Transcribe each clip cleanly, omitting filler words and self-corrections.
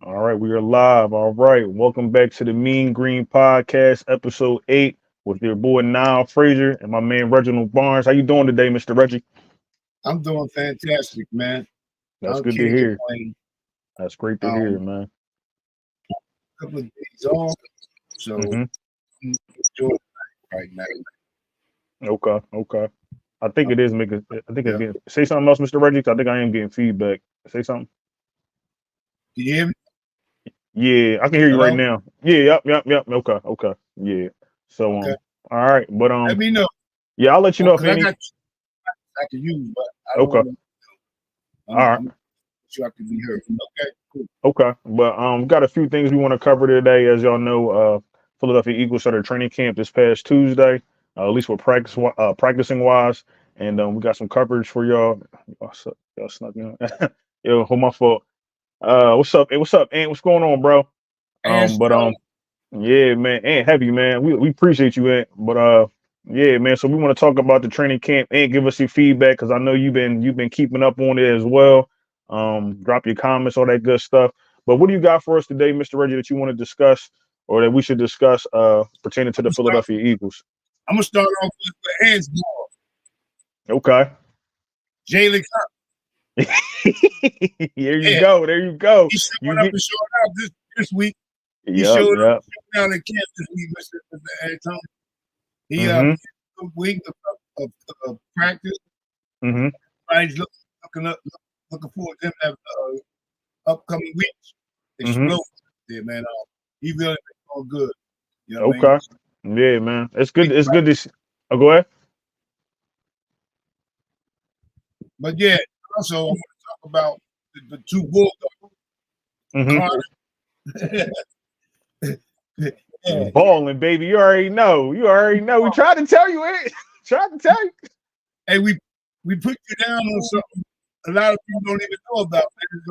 All right, we are live. All right, welcome back to the Mean Green Podcast, episode 8, with your boy Nile Frazier and my man Reginald Barnes. How you doing today, Mr. Reggie? I'm doing fantastic, man. That's I good to can't hear. complain. That's great to hear, Um, man. a couple of days off, so hmm I'm enjoying it right now. Okay. I think Um, it is making. I think it's yeah. getting. Say something else, Mr. Reggie. 'Cause I think I am getting feedback. Say something. Can you hear me? Yeah, I can hear you right Hello? now. Yeah, yep. Okay. Yeah. So Okay. all right, but Let me know. yeah, I'll let you know if Because I any. got I can use, but I don't Okay. want to. All right. I'm sure I can be heard. Okay, cool. Okay, but we got a few things we want to cover today. As y'all know, Philadelphia Eagles started training camp this past Tuesday, at least with practicing wise, and we got some coverage for y'all. What's up? Y'all snuck in. Yo, hold my fault. What's up? Hey, what's up, Ant? What's going on, bro? And But so, yeah, man, Ant heavy, man. We appreciate you, Ant. But yeah, man. So we want to talk about the training camp and give us your feedback because I know you've been keeping up on it as well. Drop your comments, all that good stuff. But what do you got for us today, Mr. Reggie, that you want to discuss or that we should discuss pertaining to the Philadelphia Eagles? I'm gonna start off with hands ball. Okay. Jalen Hurts. There you Yeah, go. There you go. he You showed up get and showed out this week. He yep, showed up yep. and showed out in camp this week, Mr. Antonio. He Mm-hmm. a week of practice. Mm-hmm. Everybody's looking forward to him to have upcoming weeks. Mm-hmm. Explode there, man. He really been all good. You know what I mean? Okay. Yeah, man. It's good. Big It's fight. good to see. Oh, go ahead. But yeah, also I want to talk about the two Bulldogs, Mm-hmm. Connor. Yeah, Balling, baby. You already know. You already know. We tried to tell you it. Tried to tell you. hey, we put you down on something a lot of people don't even know about. Man.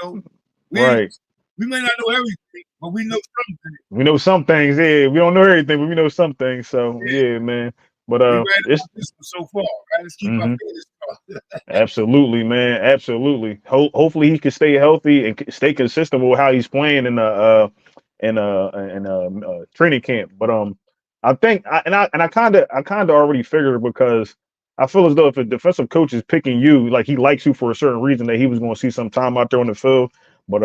So, we Right. we may not know everything, but we know something. We know some things. Yeah. We don't know everything, but we know some things. So Yeah, yeah, man. But we ran it's about this one so far. Right? Let's keep our hmm fingers crossed. absolutely, man. Absolutely. Hopefully he can stay healthy and stay consistent with how he's playing in training camp. But I think I kind of already figured because I feel as though if a defensive coach is picking you, like he likes you for a certain reason, that he was going to see some time out there on the field. But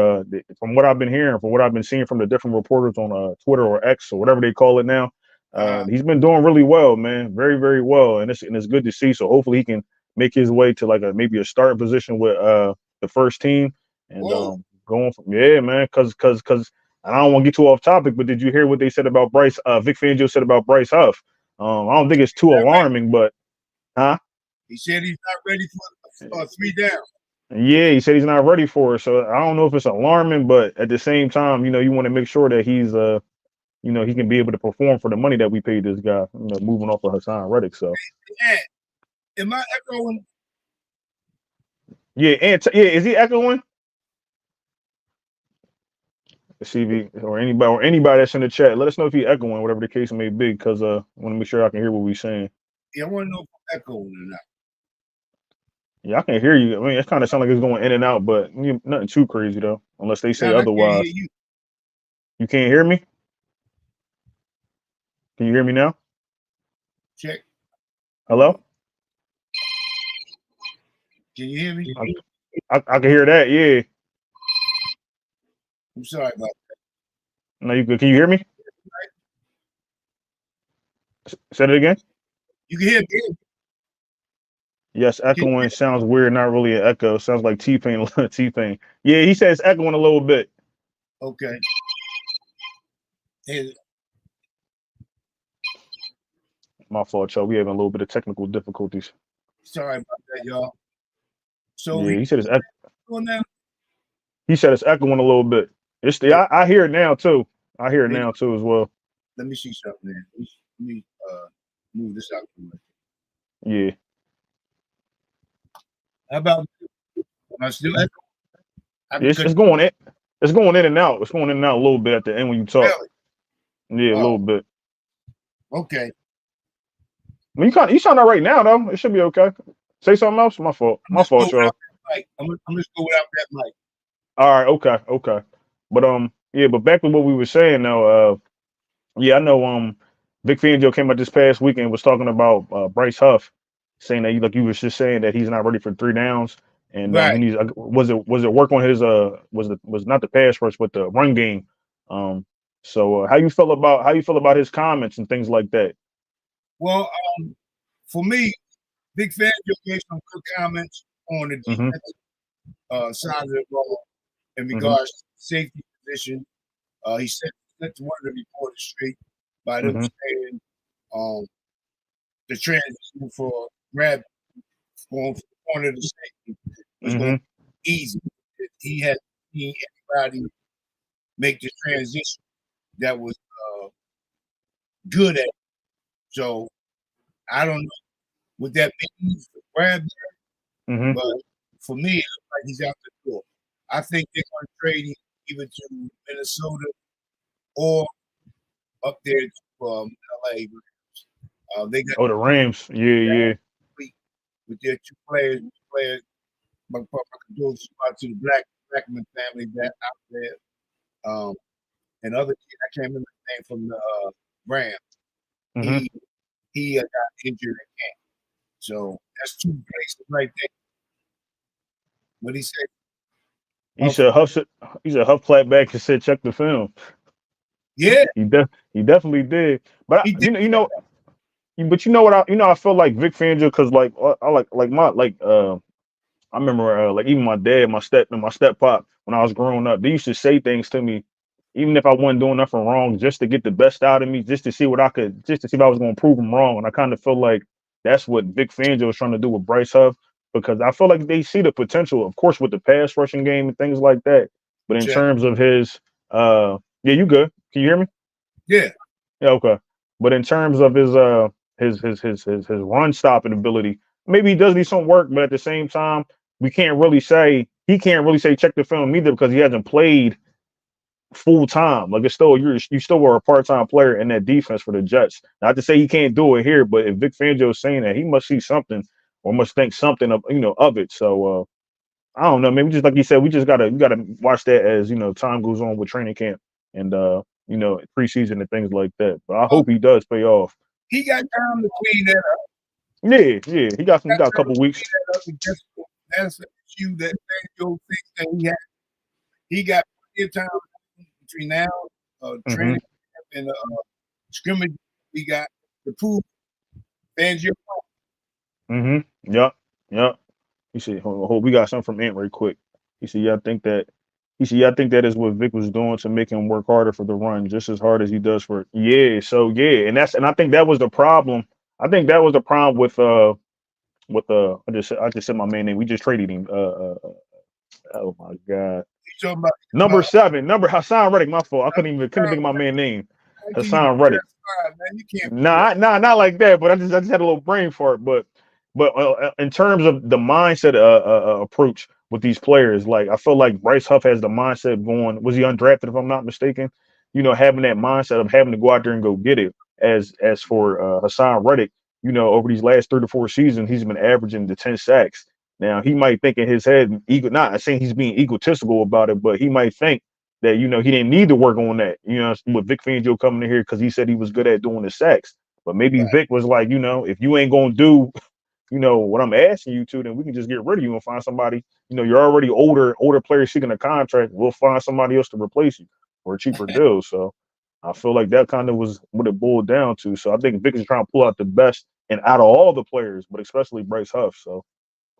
from what I've been hearing, from what I've been seeing from the different reporters on Twitter or X or whatever they call it now, he's been doing really well, man, very well, and it's good to see. So hopefully he can make his way to like maybe a starting position with the first team and Whoa. going from yeah, man, because and I don't want to get too off topic, but did you hear what they said about Bryce? Vic Fangio said about Bryce Huff. I don't think it's too That right. alarming, but huh? He said he's not ready for three down. Yeah, he said he's not ready for it. So I don't know if it's alarming, but at the same time, you want to make sure that he's he can be able to perform for the money that we paid this guy, moving off of Hassan Reddick. So Yeah. Am I echoing? yeah, and yeah, is he echoing? CV or anybody that's in the chat, let us know if he echoing, whatever the case may be, because I want to make sure I can hear what we're saying. Yeah, I want to know if I'm echoing or not. Yeah, I can hear you. I mean, it kind of sounds like it's going in and out, but nothing too crazy though, unless they say Now I can't hear otherwise. you. You can't hear me? Can you hear me now? Check. Hello? Can you hear me? I can hear that. Yeah. I'm sorry about No, you good? Can you hear me? Say it again. You can hear me. Yes, Can you echoing sounds weird. Not really an echo. Sounds like T Pain. T Pain. Yeah, he says echoing a little bit. Okay. Hey, My fault, y'all. We having a little bit of technical difficulties. sorry about that, y'all. So Yeah, he he said on now. he said it's echoing a little bit. It's the Hey, I hear it now too. I hear it hey, now too as well. let me see something there. Let me move this out the way. Yeah. How about am I still echoing? I can It's cut it's going in. It's going in and out. It's going in and out a little bit at the end when you talk. really. Yeah, a Oh, little bit. okay. I mean, you sound all right now though. It should be okay. Say something else. My fault. I'm My just go fault, without y'all. that mic. I'm just go without that mic. All right. Okay. yeah, but back to what we were saying now. Yeah, I know. Vic Fangio came out this past weekend and was talking about Bryce Huff, saying that like you was just saying that he's not ready for 3 downs, and Right. he needs was it work on his was not the pass rush but the run game. Um, so how you feel about his comments and things like that? Well, for me, Big Fangio gave some good comments on the Mm-hmm. defensive side of the ball in Mm-hmm. regards to safety position. He set one of the reporters straight by them Mm-hmm. saying the transition for grab going from the corner to safety was going Mm-hmm. to be easy. He had seen anybody make the transition that was good at it. So I don't know what that means for grab, Mm-hmm. but for me, it looks like he's out the door. I think they're going to trade him either to Minnesota or up there to LA. They got Oh, the Rams. Yeah, yeah. with their two players. My condolences out to the Blackman family that out there. And other kid, I can't remember his name from the Rams. Mm-hmm. He got injured in camp. So that's two places right there. What he said. He said Huff clapped back and said check the film. Yeah, He definitely did. But he did. but you know what I feel like Vic Fangio because like I like my like I remember like even my dad, my step pop when I was growing up, they used to say things to me, even if I wasn't doing nothing wrong, just to get the best out of me, just to see what I could, just to see if I was going to prove them wrong. And I kind of feel like that's what Vic Fangio is trying to do with Bryce Huff because I feel like they see the potential, of course, with the pass rushing game and things like that. But in Check. terms of his, yeah, you good? Can you hear me? Yeah, Yeah, okay. But in terms of his run stopping ability, maybe he does need some work, but at the same time, we can't really say he can't really say check the film either because he hasn't played full time. Like it's still you still were a part time player in that defense for the Jets. Not to say he can't do it here, but if Vic Fangio is saying that, he must see something or must think something of of it. So I don't know. Maybe just like you said, we gotta watch that as time goes on with training camp and preseason and things like that. But I hope he does pay off. he got time to clean that up. Yeah, yeah. He got a couple weeks. That's an issue that Fangio thinks that he has. He got plenty of time between now, Mm-hmm. training and scrimmage. We got to prove Fangio. Mm-hmm. Yep. Yep. He said, hold, we got something from Ant right quick. He said, yeah, I think that yeah, I think that is what Vic was doing to make him work harder for the run, just as hard as he does for yeah. So yeah, and I think that was the problem. I think that was the problem with I just said my man name. We just traded him. Oh my god. He's talking about Number 7, number Hassan Reddick, my fault. I couldn't think of my man name. how can you Hassan Reddick. man? You can't be that. Nah, not like that. But I just had a little brain fart. But in terms of the mindset approach with these players, like I feel like Bryce Huff has the mindset going. Was he undrafted if I'm not mistaken? Having that mindset of having to go out there and go get it. As for Hassan Reddick, over these last 3 to 4 seasons, he's been averaging the 10 sacks. Now he might think in his head, not saying he's being egotistical about it, but he might think that he didn't need to work on that. With Vic Fangio coming in here because he said he was good at doing the sacks. But maybe Right. Vic was like, if you ain't gonna do, what I'm asking you to, then we can just get rid of you and find somebody. You're already older player seeking a contract. We'll find somebody else to replace you for a cheaper deal. So I feel like that kind of was what it boiled down to. So I think Vic is trying to pull out the best and out of all the players, but especially Bryce Huff. So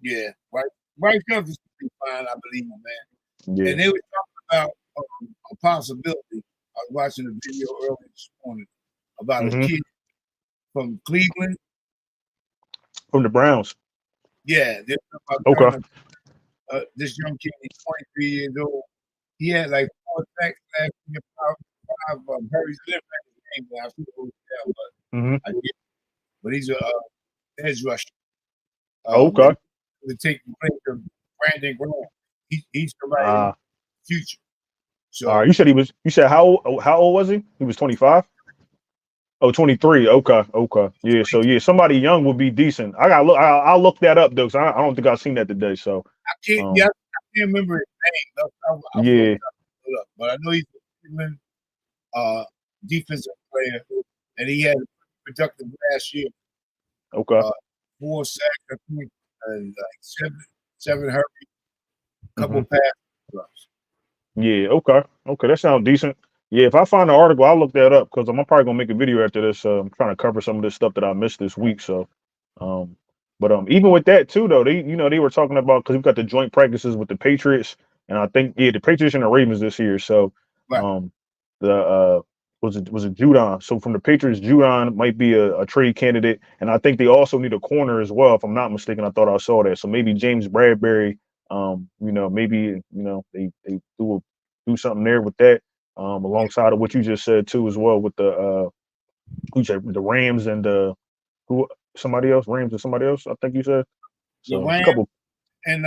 Yeah, right. Bryce Huff is fine, I believe, man. yeah. And they were talking about a possibility. I was watching a video earlier this morning about a Hmm. kid from Cleveland. From the Browns. Yeah, they're Okay. about this young kid. He's 23 years old. He had like 4 sacks last year, five hurries. I didn't remember his name, but I should have wrote it down, Hmm. but I did. But he's a edge rusher. Okay. To take the place of Brandon Graham. He's somebody in Uh, the future. all So right. You said how old was he? He was 25? Oh, 23. Okay. Okay. Yeah. So yeah, somebody young would be decent. I got look. I'll look that up though, 'cause I don't think I've seen that today. So I can't. um, Yeah, I can't remember his name. I wrote yeah. it up, but I know he's a Cleveland, defensive player, and he had a productive last year. Okay. 4 sacks, I think, and like seven hurries, couple Mm-hmm. pass drops. Yeah. Okay. That sounds decent. Yeah. If I find the article, I'll look that up because I'm probably gonna make a video after this. I'm trying to cover some of this stuff that I missed this week. So, um, but even with that too, though, they were talking about because we've got the joint practices with the Patriots, and I think the Patriots and the Ravens this year. So, Right. the was it Judon? So from the Patriots, Judon might be a trade candidate, and I think they also need a corner as well. If I'm not mistaken, I thought I saw that. So maybe James Bradbury. Maybe they do something there with that. Alongside of what you just said too, as well with the who said the Rams and who somebody else, Rams and somebody else. I think you said. The So a Rams couple and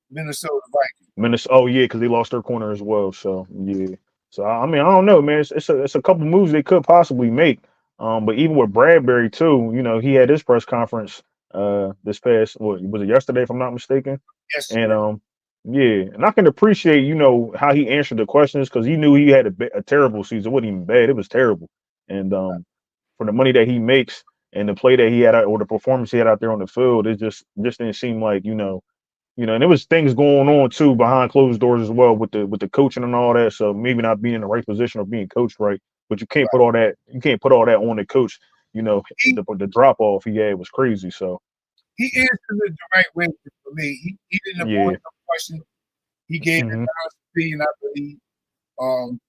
Minnesota Vikings. minutes. Oh yeah, because they lost their corner as well. So yeah. So I mean, I don't know, man. It's a couple moves they could possibly make. But even with Bradbury too, he had his press conference this past what was it yesterday, if I'm not mistaken. And Yesterday. yeah, and I can appreciate how he answered the questions because he knew he had a terrible season. It wasn't even bad; it was terrible. And for the money that he makes and the play that he had or the performance he had out there on the field, it just didn't seem like and there was things going on too behind closed doors as well with the coaching and all that. So maybe not being in the right position or being coached right, but you can't put all that on the coach. He, The drop off he had was crazy. So he answered it the right way for me. He didn't avoid yeah. no question. He gave an Hmm. honest opinion, I believe. Um,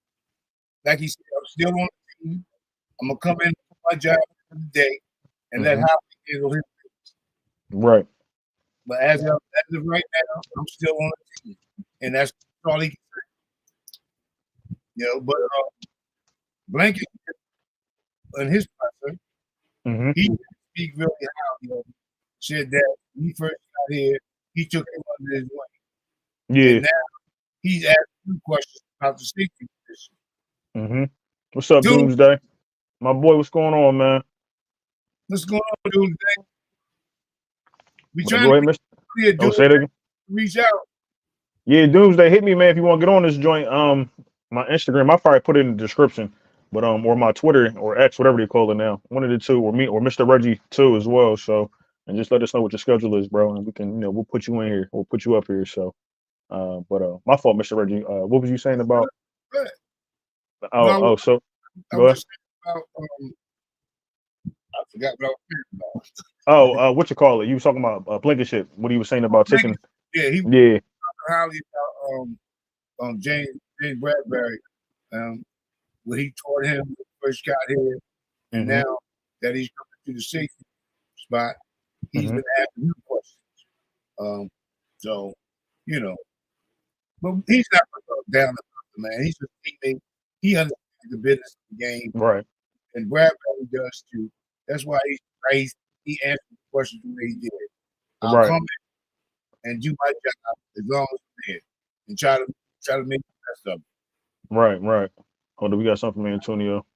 like he said, I'm still on the team. I'm gonna come in for my job for the day and let Hmm. Howie handle his business. Right. But as of right now, I'm still on the team, and that's all he can say. But Blanket and his presser, Hmm. he didn't speak really how. Said that when he first got here, he took him under his wing, Yeah. and now he's asking you questions about the safety position. Hmm. What's up, Dude, Doomsday? My boy, what's going on, man? what's going on, dude? We Wanna trying go to ahead, get Mister? here, Oh, dude. say it again. Reach out. Yeah, Doomsday, hit me, man, if you want to get on this joint. My Instagram, I'll probably put it in the description, but or my Twitter or X, whatever they call it now, one of the two, or me or Mr. Reggie too as well. So, and just let us know what your schedule is, bro, and we can, we'll put you in here, we'll put you up here. So, but my fault, Mr. Reggie. What was you saying about? Good. No, So I go was ahead. just saying about I forgot what I was saying about. What you call it? You was talking about Blankenship. What he was saying about Blanket. taking? Yeah, he was Yeah. talking highly about James Bradbury, what he taught him when he first got here, and Hmm. now that he's coming to the safety spot, he's Hmm. been asking him questions. Um, so, you know, but he's not down the man. He's a teammate. He understands the business of the game, Right. and Bradbury does too. That's why he answered the questions the way he did. I'll Right. come in and do my job as long as I'm there, and try to make the best of it. Right. Right. Hold on, we got something from Antonio.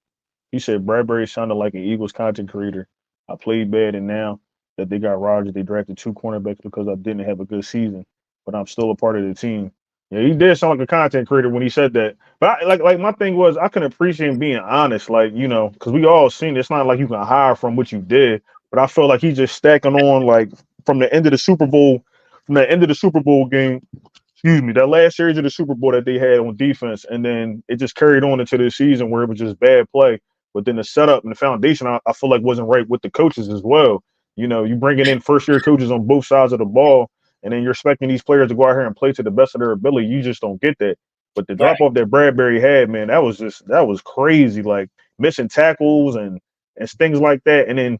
He said Bradbury sounded like an Eagles content creator. I played bad, and now that they got Rodgers, they drafted two cornerbacks because I didn't have a good season, but I'm still a part of the team. Yeah, he did sound like a content creator when he said that. But like my thing was, I can appreciate him being honest, like because we all seen it's not like you can hide from what you did. But I feel like he's just stacking on like from the end of the Super Bowl, from the end of the Super Bowl game, excuse me, that last series of the Super Bowl that they had on defense, and then it just carried on into this season where it was just bad play. But then the setup and the foundation, I feel like wasn't right with the coaches as well. You bringing in first year coaches on both sides of the ball, and then you're expecting these players to go out here and play to the best of their ability. You just don't get that. But the drop Right, off that Bradbury had, man, that was crazy. Like missing tackles and things like that. And then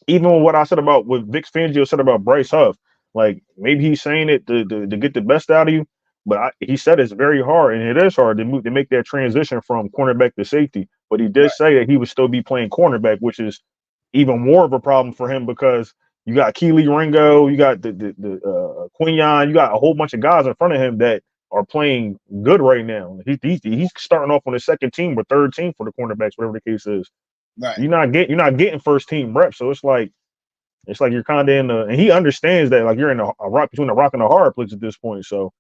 even what I said about what Vic Fangio said about Bryce Huff, like maybe he's saying it to get the best out of you, but he said it's very hard, and it is hard to make that transition from cornerback to safety. But he did right, say that he would still be playing cornerback, which is even more of a problem for him because you got Keely Ringo, you got the Quinyon, you got a whole bunch of guys in front of him that are playing good right now. He's starting off on the second team or third team for the cornerbacks, whatever the case is. right. You're not getting first team reps, so it's like you're kind of and he understands that like you're in a rock between a rock and a hard place at this point. So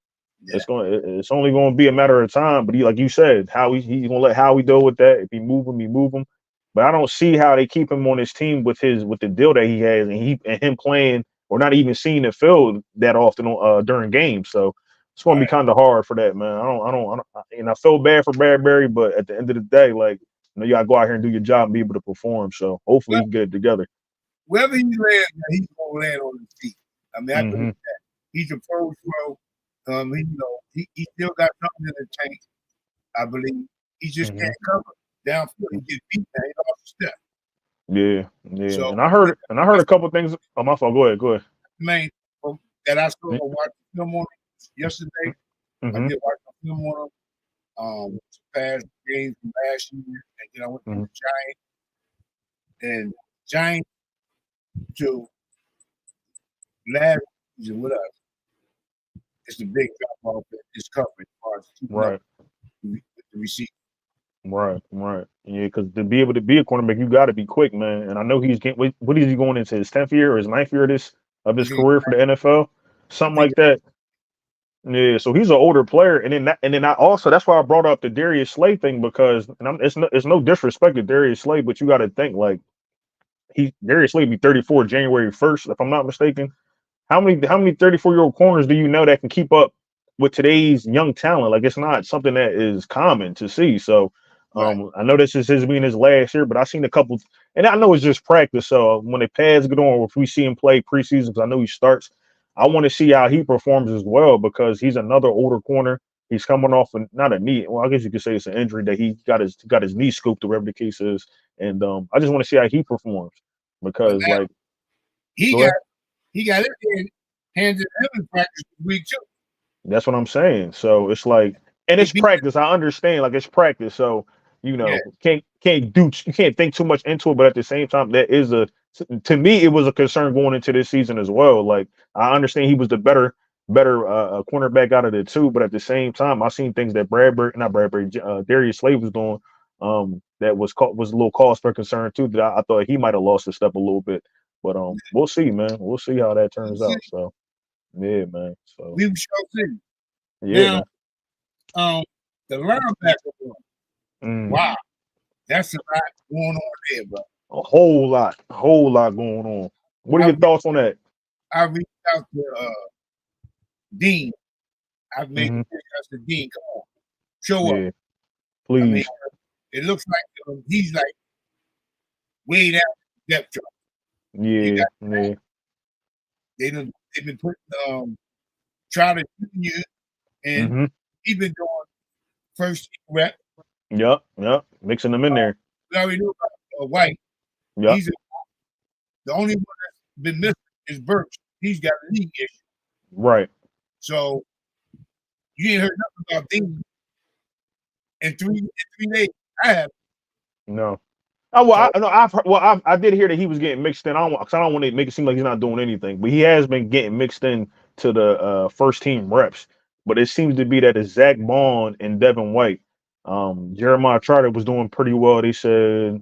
Yeah. It's only going to be a matter of time. But like you said, he's going to let Howie deal with that. If he move him, he move him. But I don't see how they keep him on his team with the deal that he has, and him playing or not even seeing the field that often during games. So it's going to be Right. kind of hard for that, man. And I feel bad for Bradbury, but at the end of the day, like, you got to go out here and do your job and be able to perform. So hopefully Well, he can get it together. wherever he lands, he's gonna land on his feet. I mean, I believe Hmm. that he's a pro. He still got something in the tank. I believe he just Hmm. can't cover downfield. He gets beat now. He lost a step. Yeah, yeah. So And I heard a couple things. Oh, my fault. Go ahead. Go ahead. main that I saw watch film on him yesterday. I Mm-hmm. did watch a film on him. Past games from last year, and then I went to Hmm. the Giants to last season with us. It's a big drop off in his coverage as far as keeping up Right. with the receiver. Right. Right. Yeah, because to be able to be a cornerback, you got to be quick, man. And I know he's getting. What is he going into his 10th year or his ninth year of I his think career for the NFL? I Something think like that. Yeah, so he's an older player, and then I also that's why I brought up the Darius Slay thing because it's no disrespect to Darius Slay, but you got to think like Darius Slay be 34 January 1st, if I'm not mistaken. How many 34-year-old corners do you know that can keep up with today's young talent? Like it's not something that is common to see. So right. I know this is his being his last year, but I've seen a couple, and I know it's just practice. So when the pads get on, if we see him play preseason, because I know he starts, I want to see how he performs as well because he's another older corner. He's coming off not a knee. Well, I guess you could say it's an injury that he got his knee scooped or whatever the case is, and I just want to see how he performs But because now like he go got ahead. he got it handed him in practice this week too. That's what I'm saying. So it's like, and He it's beat practice. I understand, like it's practice. So yeah. you can't think too much into it. But at the same time, that is to me, it was a concern going into this season as well. Like I understand he was the better cornerback out of the two, but at the same time, I seen things that not Bradbury, Darius Slade was doing. That was a little cause for concern too. That I thought he might have lost a step a little bit. But we'll see, man. We'll see how that turns out. So yeah, man. So We shall see. yeah, Now, man. the linebacker room. Mm. Wow, that's a lot going on there, bro. A whole lot going on. What are I your thoughts on that? I reached out to Dean. I've made Hmm. the request to Dean. Come on, show up. Yeah, I mean, please. it looks like he's like way down the depth chart. You Yeah, got yeah. they've been putting trying to Jr. and Hmm. he's been doing first team rep. Yep, yep. Mixing them in there. We already knew about White. Yep. He's the only one that's been missing is Birch. He's got a knee issue. Right. So you ain't heard nothing about Dean in 3 days. I have. No. Oh well, So I no, I did hear that he was getting mixed in. Cause I don't want to make it seem like he's not doing anything, but he has been getting mixed in to the first team reps. But it seems to be that it's Zach Bond and Devin White. Jeremiah Trotter was doing pretty well. They said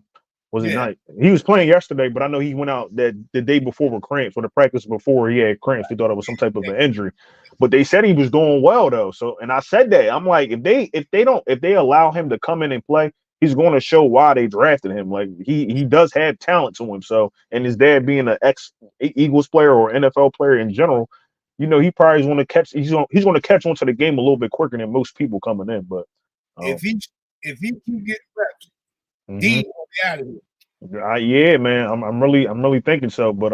was it yeah, night? He was playing yesterday, but I know he went out that the day before with cramps. For the practice before he had cramps, they thought it was some type of yeah. an injury. But they said he was doing well though. So and I said that I'm like if they allow him to come in and play, he's going to show why they drafted him. Like he does have talent to him. So and his dad being an ex Eagles player or NFL player in general, he probably is going to catch. He's going to catch on to the game a little bit quicker than most people coming in. But If um, he if he keep getting reps, mhm. Dean will be out of here. Yeah, man, I'm really thinking so. But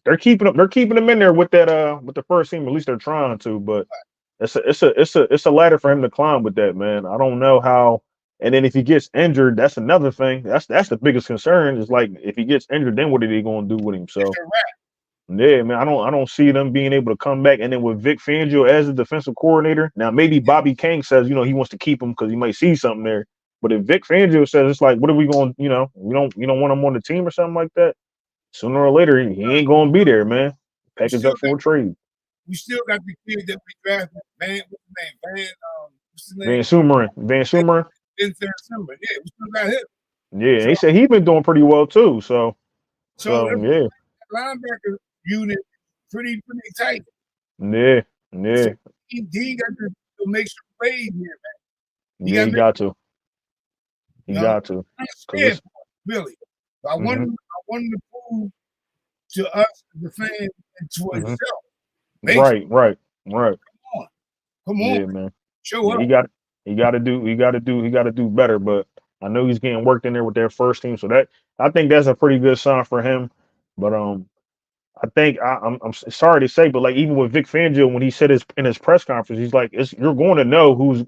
they're keeping him in there with the first team. At least they're trying to. But it's a ladder for him to climb with that, man. I don't know how. And then if he gets injured, that's another thing. That's the biggest concern. Is like if he gets injured, then what are they going to do with him? It's So a wrap. yeah, man, I don't see them being able to come back. And then with Vic Fangio as the defensive coordinator, now maybe Bobby King says he wants to keep him because he might see something there. But if Vic Fangio says it's like, what are we going? We don't want him on the team or something like that. Sooner or later, he ain't going to be there, man. We Package still up got for a trade. we still got the kid that we drafted. Van, what's his name? What's his name? Van Sumeren. Vincent Simmer. Yeah, we still got him. Yeah, So he said he's been doing pretty well too. So, so so yeah, linebacker unit pretty tight. yeah, So yeah. he got to make some plays here, man. Yeah, he got to. He You know, got to. I'm Because scared, really. I want him to prove to us, the fans, and to himself. Right. Come on, Yeah, man. show Yeah, up. he got to do better. But I know he's getting worked in there with their first team, so that I think that's a pretty good sign for him. But I think I'm sorry to say, but like even with Vic Fangio, when he said in his press conference, he's like, you're going to know who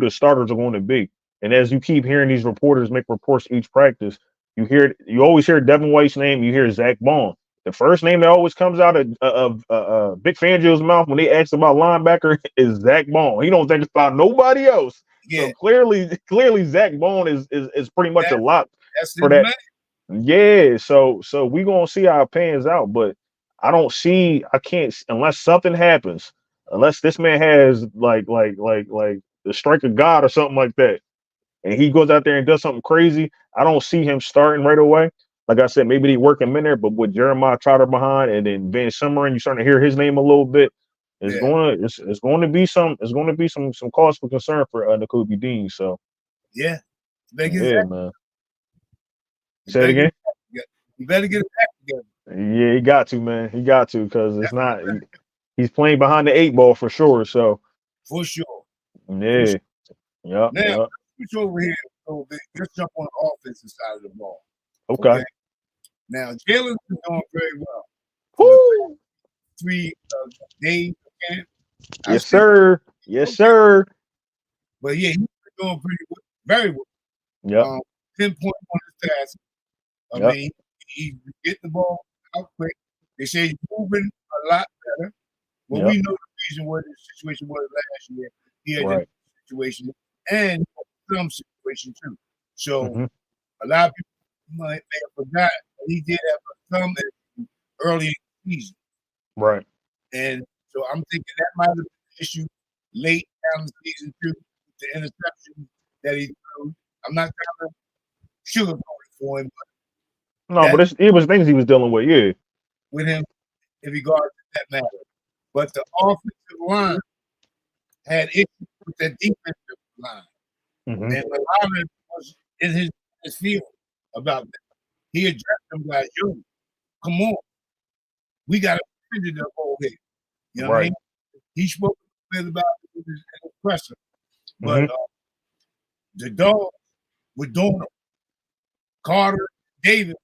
the starters are going to be. And as you keep hearing these reporters make reports each practice, you always hear Devin White's name, you hear Zach Bond. The first name that always comes out of Vic Fangio's mouth when they ask about linebacker is Zach Bond. He don't think about nobody else. Yeah. So clearly Zach Bond is pretty much a lock That's for his that. man. Yeah, so we gonna see how it pans out, but I can't unless something happens, unless this man has like the strike of God or something like that, and he goes out there and does something crazy. I don't see him starting right away. Like I said, maybe they work him in there, but with Jeremiah Trotter behind and then Van Summer, and you starting to hear his name a little bit, it's going to be some cause for concern for Nakobe Dean. So yeah, man. Say it again. You better get it back together. Yeah, he got to, man. He got to because it's not. He's playing behind the 8 ball for sure. So for sure. yeah, Now let's switch over here a little bit. Let's jump on the offensive side of the ball. Okay. Now Jalen's been doing very well. Woo! 3 days camp. Yes, sir. Yes, sir. But yeah, he's been doing very well. Yep. 10 points on his task. I mean, he's getting the ball out quick. They say he's moving a lot better. But we know the reason why the situation was last year. He had that situation and some situation too. So a lot of people may have forgot he did have some early in the season. Right. And so I'm thinking that might have been an issue late down the season too, with the interception that he threw. I'm not trying to sugarcoat it for him, but it was things he was dealing with, yeah. With him in regards to that matter. But the offensive line had issues with the defensive line. And Muhammad was in his field about that. He addressed them like, yo, come on. We got to finish the whole head. You know what I mean? He spoke a bit about it in his presser. But the dogs were doing them. Carter, David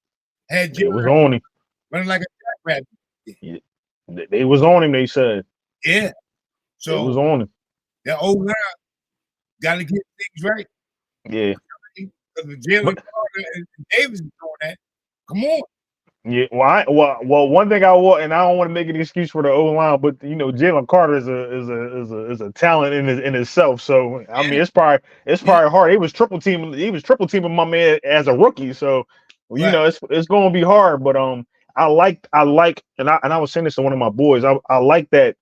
had It was on him. Running like a jackrabbit. Yeah. They was on him, they said. Yeah. So it was on him. That old line got to get things right. Yeah. Because Jalen Carter and Davis is doing that. Come on. Yeah, well, one thing I want, and I don't want to make an excuse for the O line, but Jalen Carter is a talent in itself. So I mean, it's probably hard. He was triple teaming my man as a rookie. So it's going to be hard. But I like, and I was saying this to one of my boys. I like that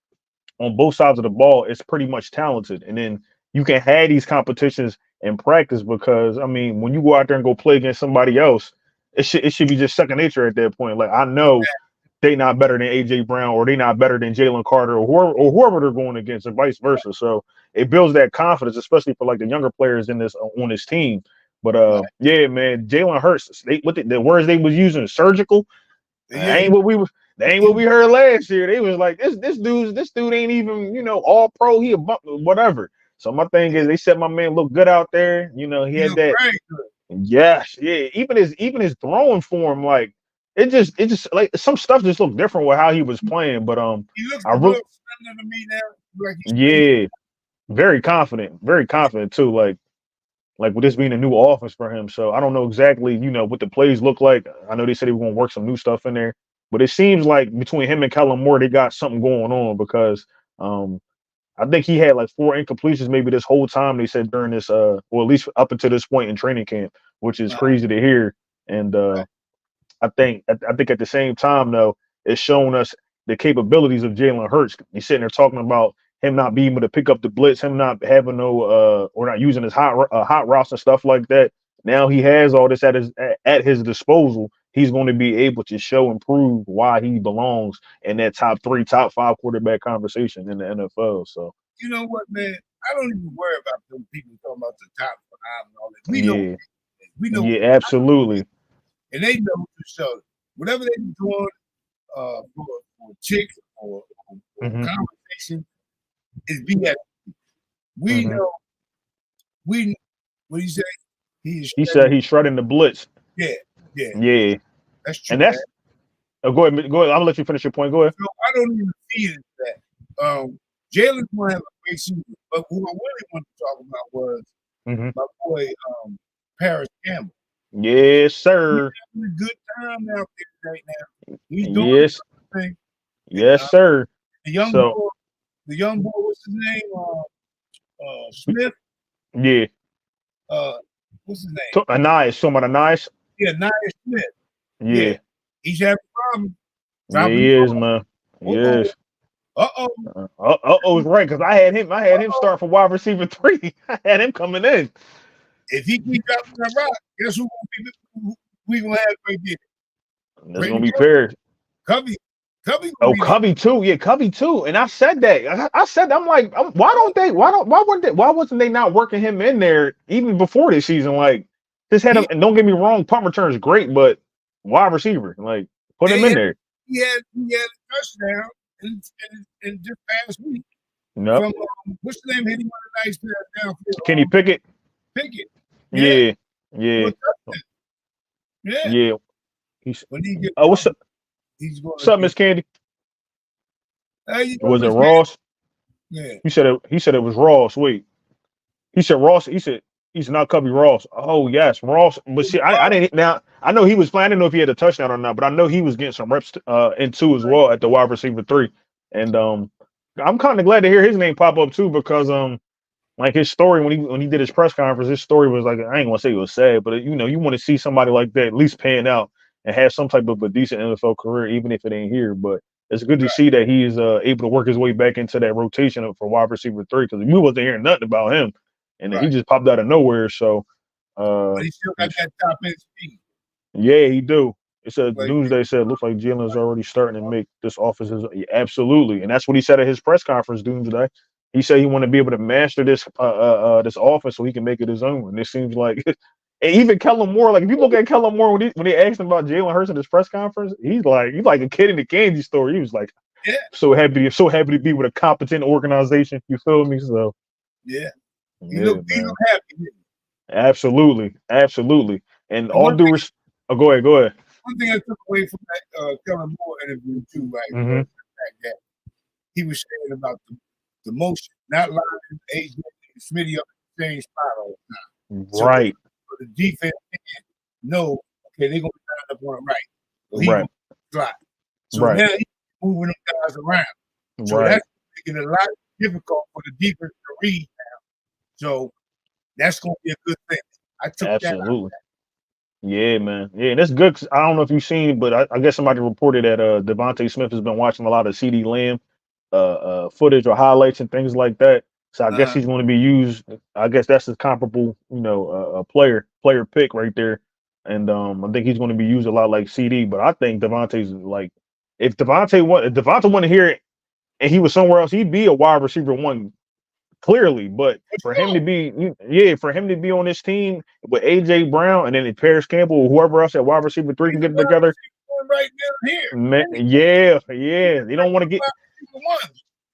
on both sides of the ball, it's pretty much talented, and then you can have these competitions in practice because I mean, when you go out there and go play against somebody else. It should be just second nature at that point. Like I know they not better than AJ Brown or they not better than Jalen Carter or whoever they're going against, or vice versa. So it builds that confidence, especially for like the younger players in this on this team. But yeah, man, Jalen Hurts. The words they was using, surgical. That ain't what we heard last year. They was like this dude ain't even all pro. He a whatever. So my thing is they said my man looked good out there. He had that. Yes, yeah. Even his throwing form, like it just like some stuff just looked different with how he was playing. But he looks a little similar to me now. Like very confident too. Like with this being a new offense for him. So I don't know exactly what the plays look like. I know they said they were gonna work some new stuff in there, but it seems like between him and Kellen Moore, they got something going on because I think he had like 4 incompletions maybe this whole time they said during this or at least up until this point in training camp, which is crazy to hear. And I think at the same time though, it's showing us the capabilities of Jalen Hurts. He's sitting there talking about him not being able to pick up the blitz, him not having no or not using his hot routes and stuff like that. Now he has all this at his disposal. He's going to be able to show and prove why he belongs in that top 3, top 5 quarterback conversation in the NFL. So you know what, man? I don't even worry about them people talking about the top five and all that. We know, Yeah, we know, yeah, absolutely. and they know. So whatever they be doing for chicks or Hmm. conversation is BS. We Hmm. know. We what he say? He is He shredding. said he's shredding the blitz. Yeah, yeah, Yeah, that's true, and man. that's go ahead. Go ahead. I'm gonna let you finish your point. Go ahead. So I don't even see it as that. Jalen's gonna have a great season, but who I really want to talk about was Hmm. my boy Paris Campbell. Yes, He's sir. having a good time out there right now. He's doing Yes, something. And yes, sir. the young So boy, what's his name? Smith. yeah, Uh, what's his name? Anais, talking about Anais. Yeah, Nile Smith. Yeah, Yeah, he's having problems yeah, dropping he the is, ball. man. Uh He oh. is. Uh oh. Oh, right, because I Uh had him oh. start for wide receiver 3. I had him coming in. If he keep dropping that rock, guess who we gonna have right there? That's gonna Brittany be Paris. Covey. Covey gonna Oh, be there. Covey too. Yeah, Covey too. And I said that. I said I'm like, why don't they? Why wasn't they not working him in there even before this season? Like, just had him. He, And don't get me wrong, punt return is great, but wide receiver, like, put him they in had, there. he had a touchdown in just past week Nope. from what's the name? Hit him on a nice pass Kenny downfield. Pickett. Pickett. Yeah. Yeah, yeah, What yeah. yeah. He's. When he gets Oh, on, he's what's gonna up, get Miss Candy? how you Was doing, it Miss Candy? Ross? Yeah. He said it was Ross. Wait. He said Ross. He said he's not Cubby Ross. Oh yes, Ross. But see, I didn't. Now I know he was playing. I didn't know if he had a touchdown or not, but I know he was getting some reps in two as well at the wide receiver 3. And I'm kind of glad to hear his name pop up too because like his story when he did his press conference, his story was like I ain't gonna say it was sad, but you want to see somebody like that at least paying out and have some type of a decent NFL career, even if it ain't here. But it's good to Right, see that he's able to work his way back into that rotation for wide receiver 3 because we wasn't hearing nothing about him, and then he right. just popped out of nowhere. So, But he still got that top end speed. yeah, he do. It said Like Newsday said looks like Jalen's already starting to make this offense absolutely, and that's what he said at his press conference Doomsday. He said he want to be able to master this offense so he can make it his own. And it seems like, and even Kellen Moore, like if you look at Kellen Moore when they asked him about Jalen Hurts in his press conference, he's like a kid in the candy store. He was like, yeah, so happy to be with a competent organization. You feel me? So yeah. yeah, He man, look happy. absolutely, absolutely. And And all due respect, oh, go ahead. one thing I took away from that Kellen Moore interview too, right, Hmm. was the fact that he was saying about the motion, not lining AJ and Smitty up in the same spot all the time. So, Right, so the defense can't know, okay, they're gonna be lined up on the right. So he right, gonna slide. So right, now he's moving them guys around. So right. that's making it a lot difficult for the defense to read now. So that's gonna be a good thing. I took that out. Absolutely. Yeah, man. Yeah, and that's good. 'Cause I don't know if you've seen, but I guess somebody reported that Devontae Smith has been watching a lot of CD Lamb footage or highlights and things like that. So I guess Uh-huh. he's going to be used. I guess that's a comparable, player pick right there. And I think he's going to be used a lot like CD. But I think Devontae's like, if Devontae wasn't here and he was somewhere else, he'd be a wide receiver 1 clearly. But for him to So, be, for him to be on this team with AJ Brown and then if Paris Campbell or whoever else at wide receiver 3 he's can the get it wide together, receiver one right down here. man, And yeah, they don't want to he's get. wide receiver one.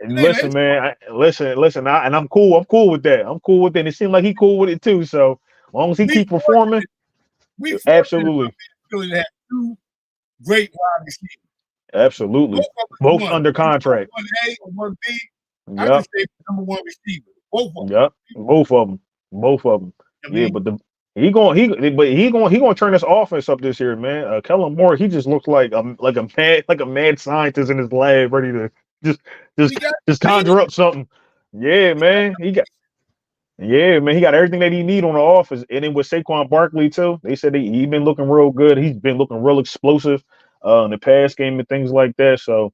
And It ain't listen, his man, listen, and I'm cool. I'm cool with that. I'm cool with it. It seemed like he cool with it too. So as long as he we keep performing, we fortunate enough absolutely, in Philly to have two great wide receivers. Both absolutely, of us both one. under You want contract. one A or one B. I Yep, just say number one receiver. Both of them. yep, both of them, both of them. I Yeah, mean, but he going to turn this offense up this year, man. Kellen Moore, he just looks like a mad scientist in his lab, ready to just he just got just speed. conjure up something. Yeah, He got man, yeah, man, he got everything that he need on the offense, and then with Saquon Barkley too. They said he been looking real good. He's been looking real explosive in the pass game and things like that. So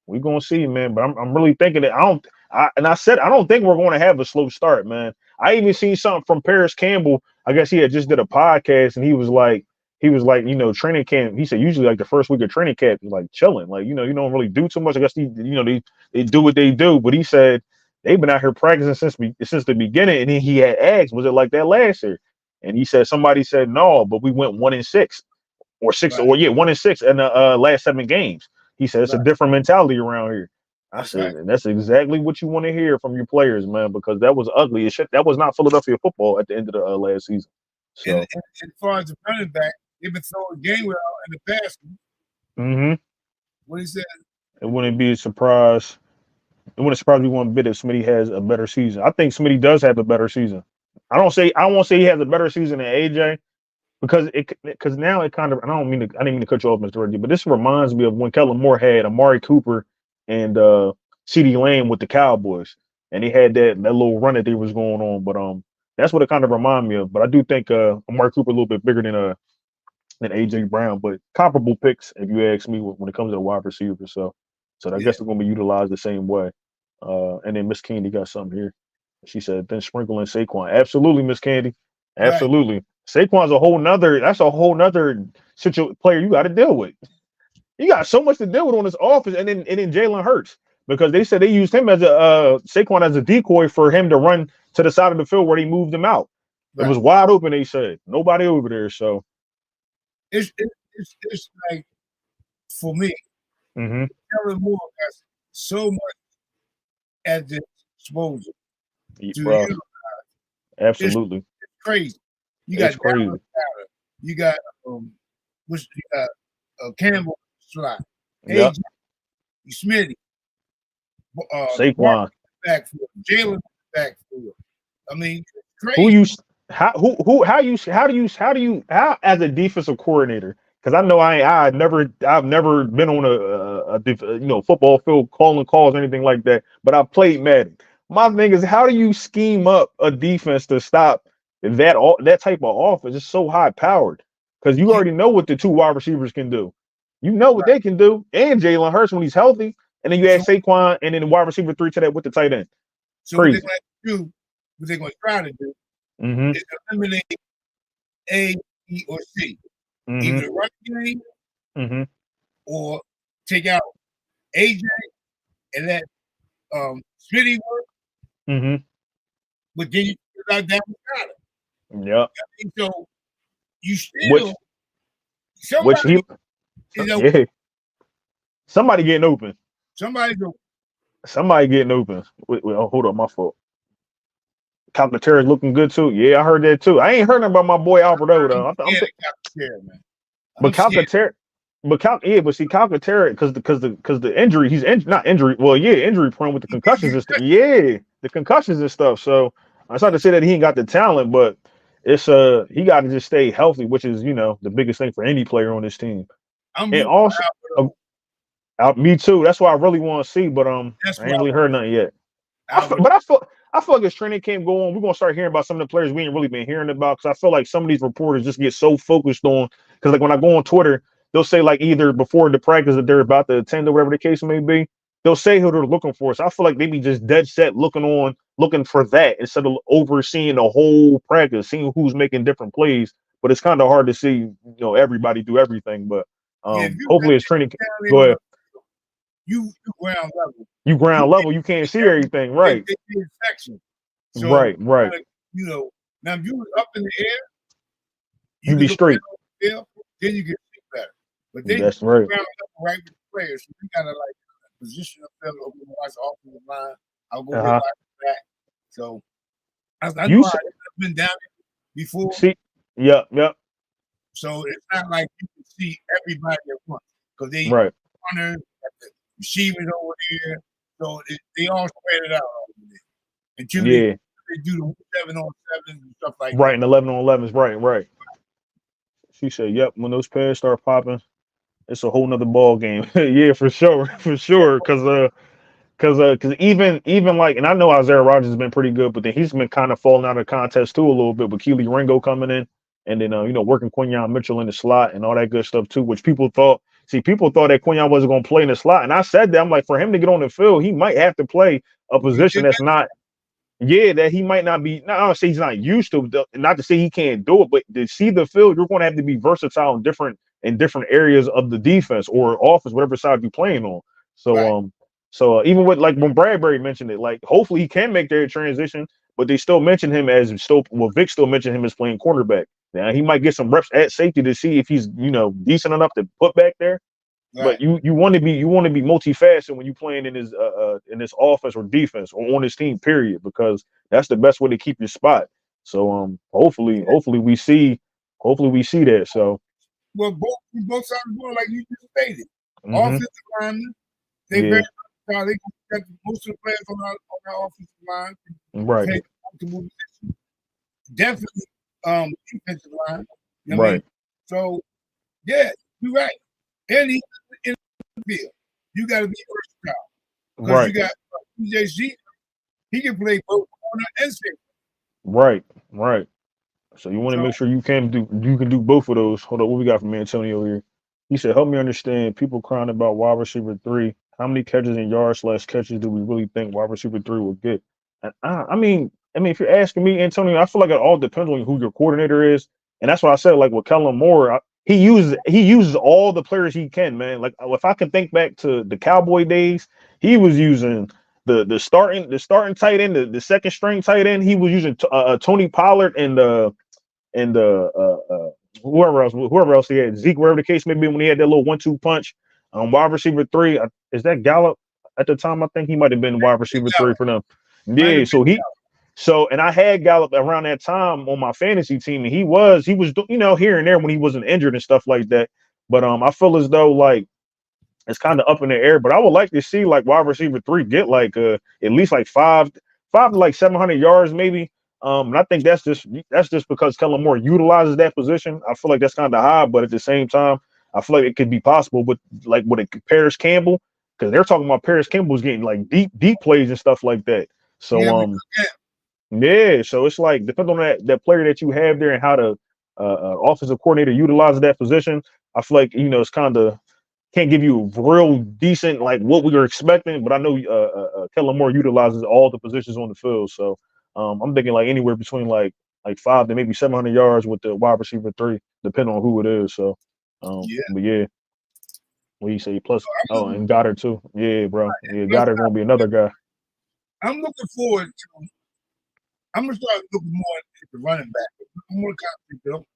we're gonna see, man. But I'm really thinking that I said I don't think we're going to have a slow start, man. I even seen something from Paris Campbell. I guess he had just did a podcast and he was like, training camp. He said usually like the first week of training camp is like chilling, like you don't really do too much. I guess they do what they do. But he said they've been out here practicing since the beginning. And then he had asked, was it like that last year? And he said somebody said no, but we went 1-6 or six Right. or yeah 1-6 in the last 7 games. He said it's a Right. different mentality around here. I That's said right. and that's exactly what you want to hear from your players, man, because that was ugly as shit. That was not Philadelphia football at the end of the last season. So, And as far as the running back, they've been throwing Gainwell in the past. hmm What he said, it wouldn't be a surprise. It wouldn't surprise me one bit if Smitty has a better season. I think Smitty does have a better season. I won't say he has a better season than AJ, because now it kind of I didn't mean to cut you off, Mr. Reggie, but this reminds me of when Kellen Moore had Amari Cooper and CD Lamb with the Cowboys, and they had that little run that they was going on. But that's what it kind of reminded me of. But I do think Amari Cooper a little bit bigger than AJ Brown, but comparable picks if you ask me when it comes to the wide receiver. So I yeah, guess they're going to be utilized the same way. And then Miss Candy got something here. She said, then sprinkle in Saquon. Absolutely, Miss Candy. right. Absolutely. Saquon's that's a whole nother player you got to deal with. You got so much to deal with on this offense, and then Jalen Hurts, because they said they used him as a Saquon as a decoy for him to run to the side of the field where they moved him out. It Right. was wide open, they said. Nobody over there. So It's like, for me, hmm Kellen Moore has so much at his disposal to bro, utilize. It's absolutely. crazy. You got It's Dallas crazy. Goedert. You got you got Campbell slot, Yep. AJ Smitty, Mark Saquon. backfield, Jalen backfield. I mean, it's Who crazy. you how who how as a defensive coordinator? Because I know I've never been on a football field calling calls or anything like that. But I've played Madden. My thing is, how do you scheme up a defense to stop that type of offense? It's so high powered, because you You, already know what the two wide receivers can do. You know what right. they can do, and Jalen Hurts when he's healthy, and then you add So, Saquon, and then the wide receiver 3 to that with the tight end. so what they're Crazy. going to do, what they're going to try to do, hmm is eliminate A, B, or C. hmm Either the running game hmm or take out AJ and let Smitty work, hmm but then you figure out that Goddard. Yep. And so you Which still which somebody he is open. yeah. Somebody getting open. Somebody's open. Somebody getting open. Wait, oh, hold up, my fault. Calcaterra's looking good too. Yeah, I heard that too. I ain't heard nothing about my boy Alfredo though. Yeah, they got scared, man. But I'm scared. Calcaterra, but see Calcaterra because the injury not injury. Well, yeah, injury prone with the concussions and stuff. Yeah, the concussions and stuff. So it's not to say that he ain't got the talent, but it's he got to just stay healthy, which is the biggest thing for any player on this team. I'm And rooting also, for Alfredo. me too. That's why I really want to see, but That's I what ain't I really want. heard nothing yet. Alfredo. But I feel like as training camp go on, we're gonna start hearing about some of the players we ain't really been hearing about. Because I feel like some of these reporters just get so focused on. Because like when I go on Twitter, they'll say like either before the practice that they're about to attend or whatever the case may be, they'll say who they're looking for. So I feel like they be just dead set looking for that instead of overseeing the whole practice, seeing who's making different plays. But it's kind of hard to see everybody do everything. But Yeah, if you hopefully it's training. down there Go on ahead. you ground level, You you ground can't level, you can't see see everything. everything, right? They in section. So Right, right. now if you was up in the air, you You can be look down straight. on the field, then you can see better. But they That's right. ground level right with the players. So we gotta like position ourselves over the watch the offensive line. I'll go here, Uh-huh. watch that. So I know You I've been down there before. see, yep, yep, So it's not like you can see everybody at once because they right. runners, the receivers over there. So they all spread it out over there until Yeah, they do the 7-on-7s and stuff like right. that. And 11-on-11s, right, right. She said, "Yep." When those pads start popping, it's a whole nother ball game. Yeah, for sure, for sure. Because even like, and I know Isaiah Rogers has been pretty good, but then he's been kind of falling out of the contest too a little bit. But Keely Ringo coming in, and then working Quinyon Mitchell in the slot and all that good stuff too, which people thought. See, people thought that Quinyon wasn't going to play in the slot, and I said that I'm like, for him to get on the field, he might have to play a You position did that's that? not. Yeah, that he might not be. Not to say he's not used to, not to say he can't do it, but to see the field, you're going to have to be versatile in different areas of the defense or offense, whatever side you're playing on. So Right. So even with like when Bradbury mentioned it, like hopefully he can make that transition, but they still mention him as still well. Vic still mentioned him as playing cornerback. Now he might get some reps at safety to see if he's decent enough to put back there. Right. But you want to be multifaceted when you playing in this offense or defense or on this team, period, because that's the best way to keep your spot. So hopefully we see that. So Well, both sides of the ball, like you just stated, hmm offensive linemen, they yeah, very versatile. They got most of the players on our offensive line right, play multiple positions. Definitely defensive line. You know what I mean? right, So yeah, you're right. And he in the field. You gotta be versatile. Because you right, got PJC, he can play both corner and safety. right, right. So you want to So make sure you can do both of those. Hold on, what we got from Antonio here? He said, "Help me understand. People crying about wide receiver three. How many catches and yards slash catches do we really think wide receiver three will get?" And I mean, if you're asking me, Antonio, I feel like it all depends on who your coordinator is, and that's why I said like with Kellen Moore, he uses all the players he can, man. Like if I can think back to the Cowboy days, he was using the starting tight end, the second string tight end. He was using Tony Pollard and whoever else he had, Zeke, wherever the case may be, when he had that little 1-2 punch. Wide receiver three, is that Gallup at the time? I think he might have been wide receiver three for them. might Yeah, have been and I had Gallup around that time on my fantasy team, and he was here and there when he wasn't injured and stuff like that. But I feel as though like it's kind of up in the air. But I would like to see like wide receiver three get like at least like five to like 700 yards maybe. And I think that's just because Kellen Moore utilizes that position. I feel like that's kind of high, but at the same time, I feel like it could be possible with a Paris Campbell, because they're talking about Paris Campbell's getting like deep plays and stuff like that. So yeah, yeah, so it's like depends on that player that you have there and how the offensive coordinator utilizes that position. I feel like it's kind of can't give you a real decent like what we were expecting, but I know Kellen Moore utilizes all the positions on the field, so I'm thinking like anywhere between like 5 to maybe 700 yards with the wide receiver three, depending on who it is. So, yeah. but yeah, what do you say? Plus, I'm oh, looking, and Goddard too. Yeah, bro. Yeah, plus, Goddard gonna be another guy. I'm looking forward to. I'm gonna start looking more at the running back. I'm more confident.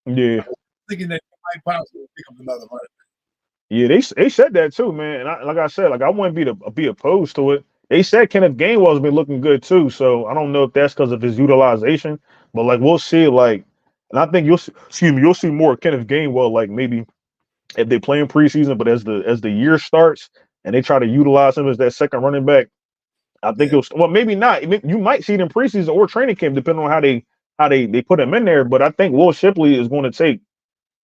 Yeah, I'm thinking that they might possibly pick up another running back. yeah, they said that too, man. And like I said, like I wouldn't be opposed to it. They said Kenneth Gainwell's been looking good too, so I don't know if that's because of his utilization, but like we'll see. Like, and I think you'll see more of Kenneth Gainwell, like maybe if they play in preseason, but as the year starts and they try to utilize him as that second running back, I think Yeah, well maybe not. You might see it in preseason or training camp, depending on how they put him in there. But I think Will Shipley is going to take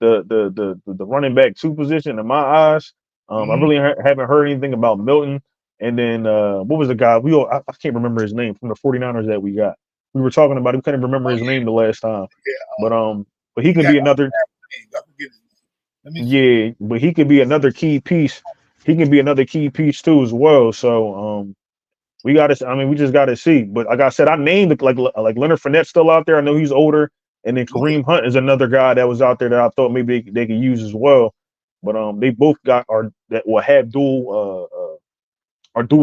the running back two position in my eyes. I mm-hmm. really haven't heard anything about Milton. And then what was the guy? I can't remember his name from the 49ers that we got. We were talking about him, couldn't remember Oh his name the last time. yeah, But he he could got. be another I forget his name. Let me see. yeah, but he could be another key piece. He can be another key piece too as well. So we just gotta see. But like I said, I named like Leonard Fournette's still out there. I know he's older. And then Yeah, Kareem Hunt is another guy that was out there that I thought maybe they could use as well. But they both got are that will have dual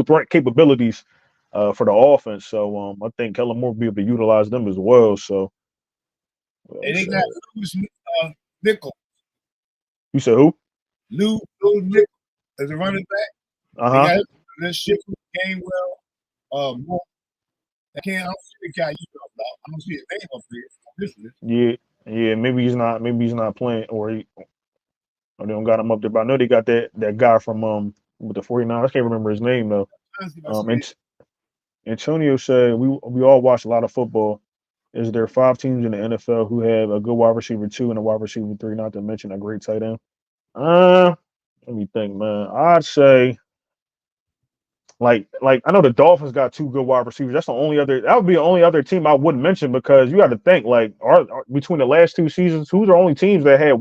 threat capabilities for the offense. So I think Kellen Moore will be able to utilize them as well. So what and else they got Lewis Nickel, you said who? Lou Nickel as a running back. They Uh-huh. got this shit Gainwell. Moore. I don't see the guy you know about. I don't see his name up here on this list. Yeah. Yeah, maybe he's not playing or they don't got him up there. But I know they got that guy from with the 49ers. I can't remember his name though. Let's see if I see it. And Antonio said we all watch a lot of football. Is there 5 teams in the NFL who have a good wide receiver two and a wide receiver three, not to mention a great tight end? Uh, Let me think, man. I'd say like I know the Dolphins got two good wide receivers. That would be the only other team I wouldn't mention because you got to think like between the last two seasons, who's the only teams that had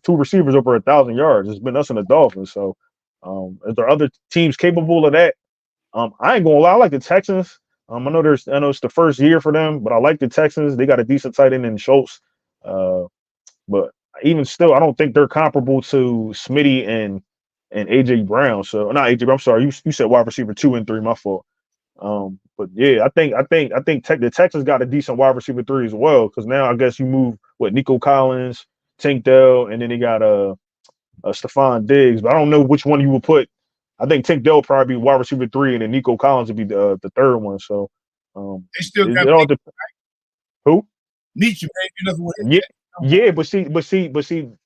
two receivers over 1,000 yards? It's been us and the Dolphins. So, is there other teams capable of that? I ain't gonna lie, I like the Texans. I know it's the first year for them, but I like the Texans. They got a decent tight end in Schultz. Uh, but even still, I don't think they're comparable to Smitty and AJ Brown. So not AJ. I'm sorry. You said wide receiver 2 and 3. My fault. But yeah, I think the Texans got a decent wide receiver 3 as well. Because now I guess you move with Nico Collins, Tank Dell, and then they got Stephon Diggs. But I don't know which one you will put. I think Tank Dell will probably be wide receiver 3, and then Nico Collins would be the third one. So They still it got all depends. Who? Nietzsche, man. You know what? Yeah, yeah, but see,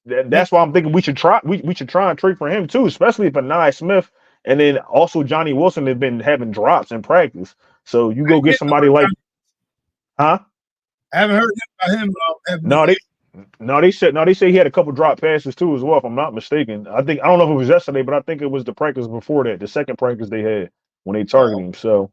that's why I'm thinking we should try. We should try and trade for him too, especially for Nye Smith, and then also Johnny Wilson have been having drops in practice. So you go get somebody like, huh? I haven't heard about him having No, no they issue. no, they say he had a couple drop passes too as well, if I'm not mistaken. I don't know if it was yesterday, but I think it was the practice before that, the second practice they had when they targeted him. So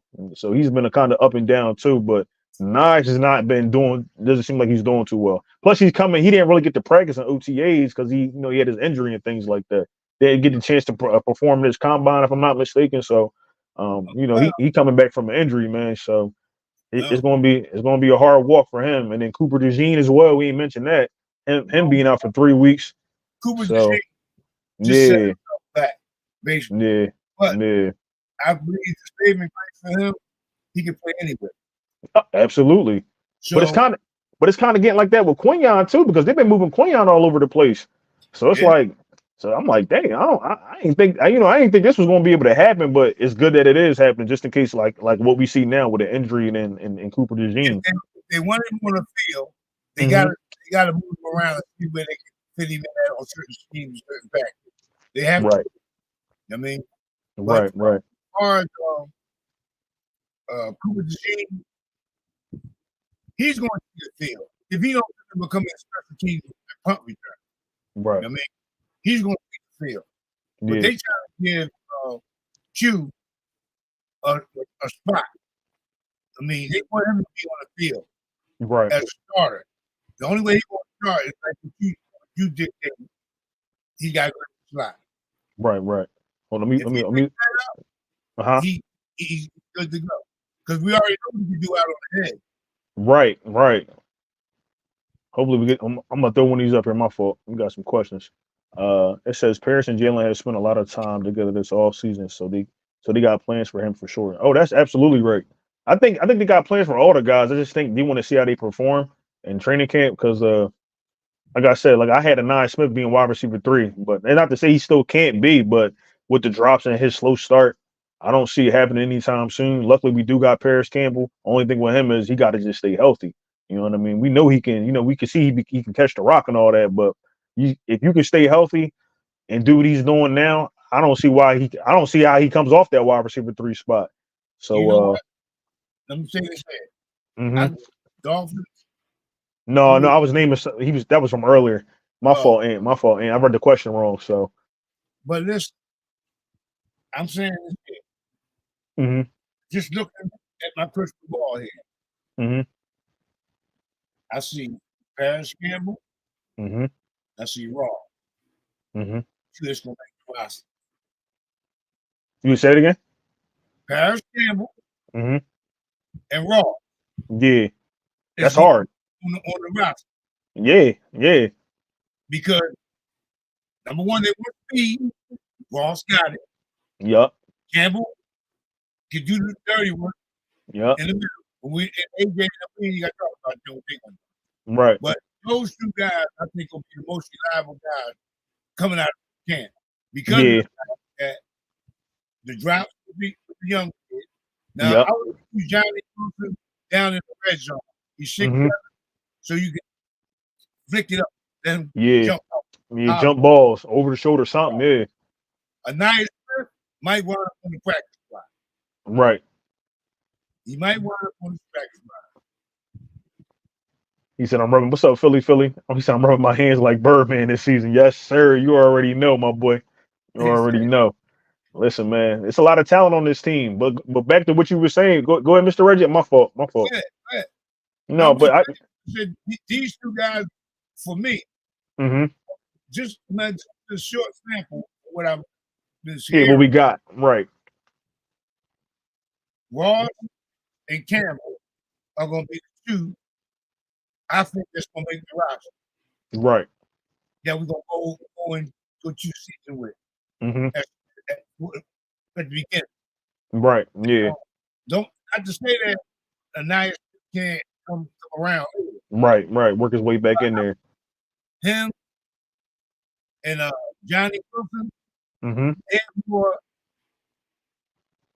he's been a kind of up and down too, but Nige has not been doing. Doesn't seem like he's doing too well. Plus, he's coming. He didn't really get to practice in OTAs because he had his injury and things like that. They didn't get the chance to perform this combine, if I'm not mistaken. So, Well, he coming back from an injury, man. So it's well, gonna be a hard walk for him. And then Cooper DeJean as well. We ain't mentioned that him well, being out for 3 weeks. Cooper So DeJean just set yeah, himself back, basically. yeah, But yeah, I believe the saving grace for him, he can play anywhere. absolutely. But it's So, kind of getting like that with Quinion too because they've been moving Quinion all over the place. So it's yeah, like, so I'm like, dang, I ain't think, I ain't think this was gonna be able to happen. But it's good that it is happening just in case, like what we see now with the injury and Cooper if DeJean. they want him on the field, they Hmm. got to move him around and see where they can fit him in on certain schemes, certain factors. They have to. Right, I mean, but as right, far as Cooper DeJean, he's going to the field. If he don't become a special team punt return, right. I mean, he's going to see the field. But Yeah, they try to give Q a spot. I mean, they want him to be on the field right, as a starter. The only way he going to start is like if you dictate he got to go to the slot. right. Well, let me, If let he me, let figures me. that out, Uh-huh. he's good to go. Because we already know what he can do out on the head. Right. Hopefully we get. I'm gonna throw one of these up here. My fault. We got some questions. It says Paris and Jalen have spent a lot of time together this all season, so they got plans for him for sure. Oh, that's absolutely right. I think they got plans for all the guys. I just think they want to see how they perform in training camp because like I said, like I had a Nye Smith being wide receiver 3, but and not to say he still can't be, but with the drops and his slow start, I don't see it happening anytime soon. Luckily, we do got Paris Campbell. Only thing with him is he got to just stay healthy. You know what I mean? We know he can. We can see he can catch the rock and all that, but if you can stay healthy and do what he's doing now, I don't see how he comes off that wide receiver 3 spot. You know So, what? Let me say this here. I mhm. Dolphins. No, I was naming. That was from earlier. My Oh, fault, ain't my fault, ain't I read the question wrong. So. but listen, I'm saying this here. Mhm. Just looking at my crystal ball here, Mhm. I see Paris Campbell. Mhm. I see Raw. Mhm. Two that's going to make the roster. You say it again? Paris Campbell Mhm. and Raw Yeah, is that's going hard. to be on the roster Yeah. because number one, they want speed. Ross got it. Yup. Campbell can do the dirty work Yup. in the middle. And AJ, you got to talk about Joe Dickman. Right. But those two guys, I think, will be the most reliable guys coming out of the camp because of the Yeah. fact that the drops will be with the young kids. Now, Yup. I would use Johnny Wilson down in the red zone. He's 6'7", Mhm. so you can flick it up, then Yeah. jump out. Yeah. Jump balls over the shoulder, something. Yeah. A nice Smith might wind up on the practice squad. Right. He might wind up on the practice squad. He said, "I'm rubbing. What's up, Philly? Philly?" Oh, he said, "I'm rubbing my hands like Birdman this season." Yes, sir. You already know, my boy. You He said, already know. Listen, man, it's a lot of talent on this team. But back to what you were saying. Go ahead, Mr. Reggie. My fault. My fault. go ahead. No, I'm but just I. saying, these two guys, for me, Mhm. just a short sample of what I've been Yeah. What hearing. we got? Right. Ross and Campbell are going to be the two I think that's going to make the roster Right. that we're going to go into 2 season with. Mm-hmm. at, at, at the beginning. Right. Yeah. Don't have to say that Anaya can't come around. Right. Right. Work his way back in there. Him and Johnny Wilson, Mm-hmm. they're more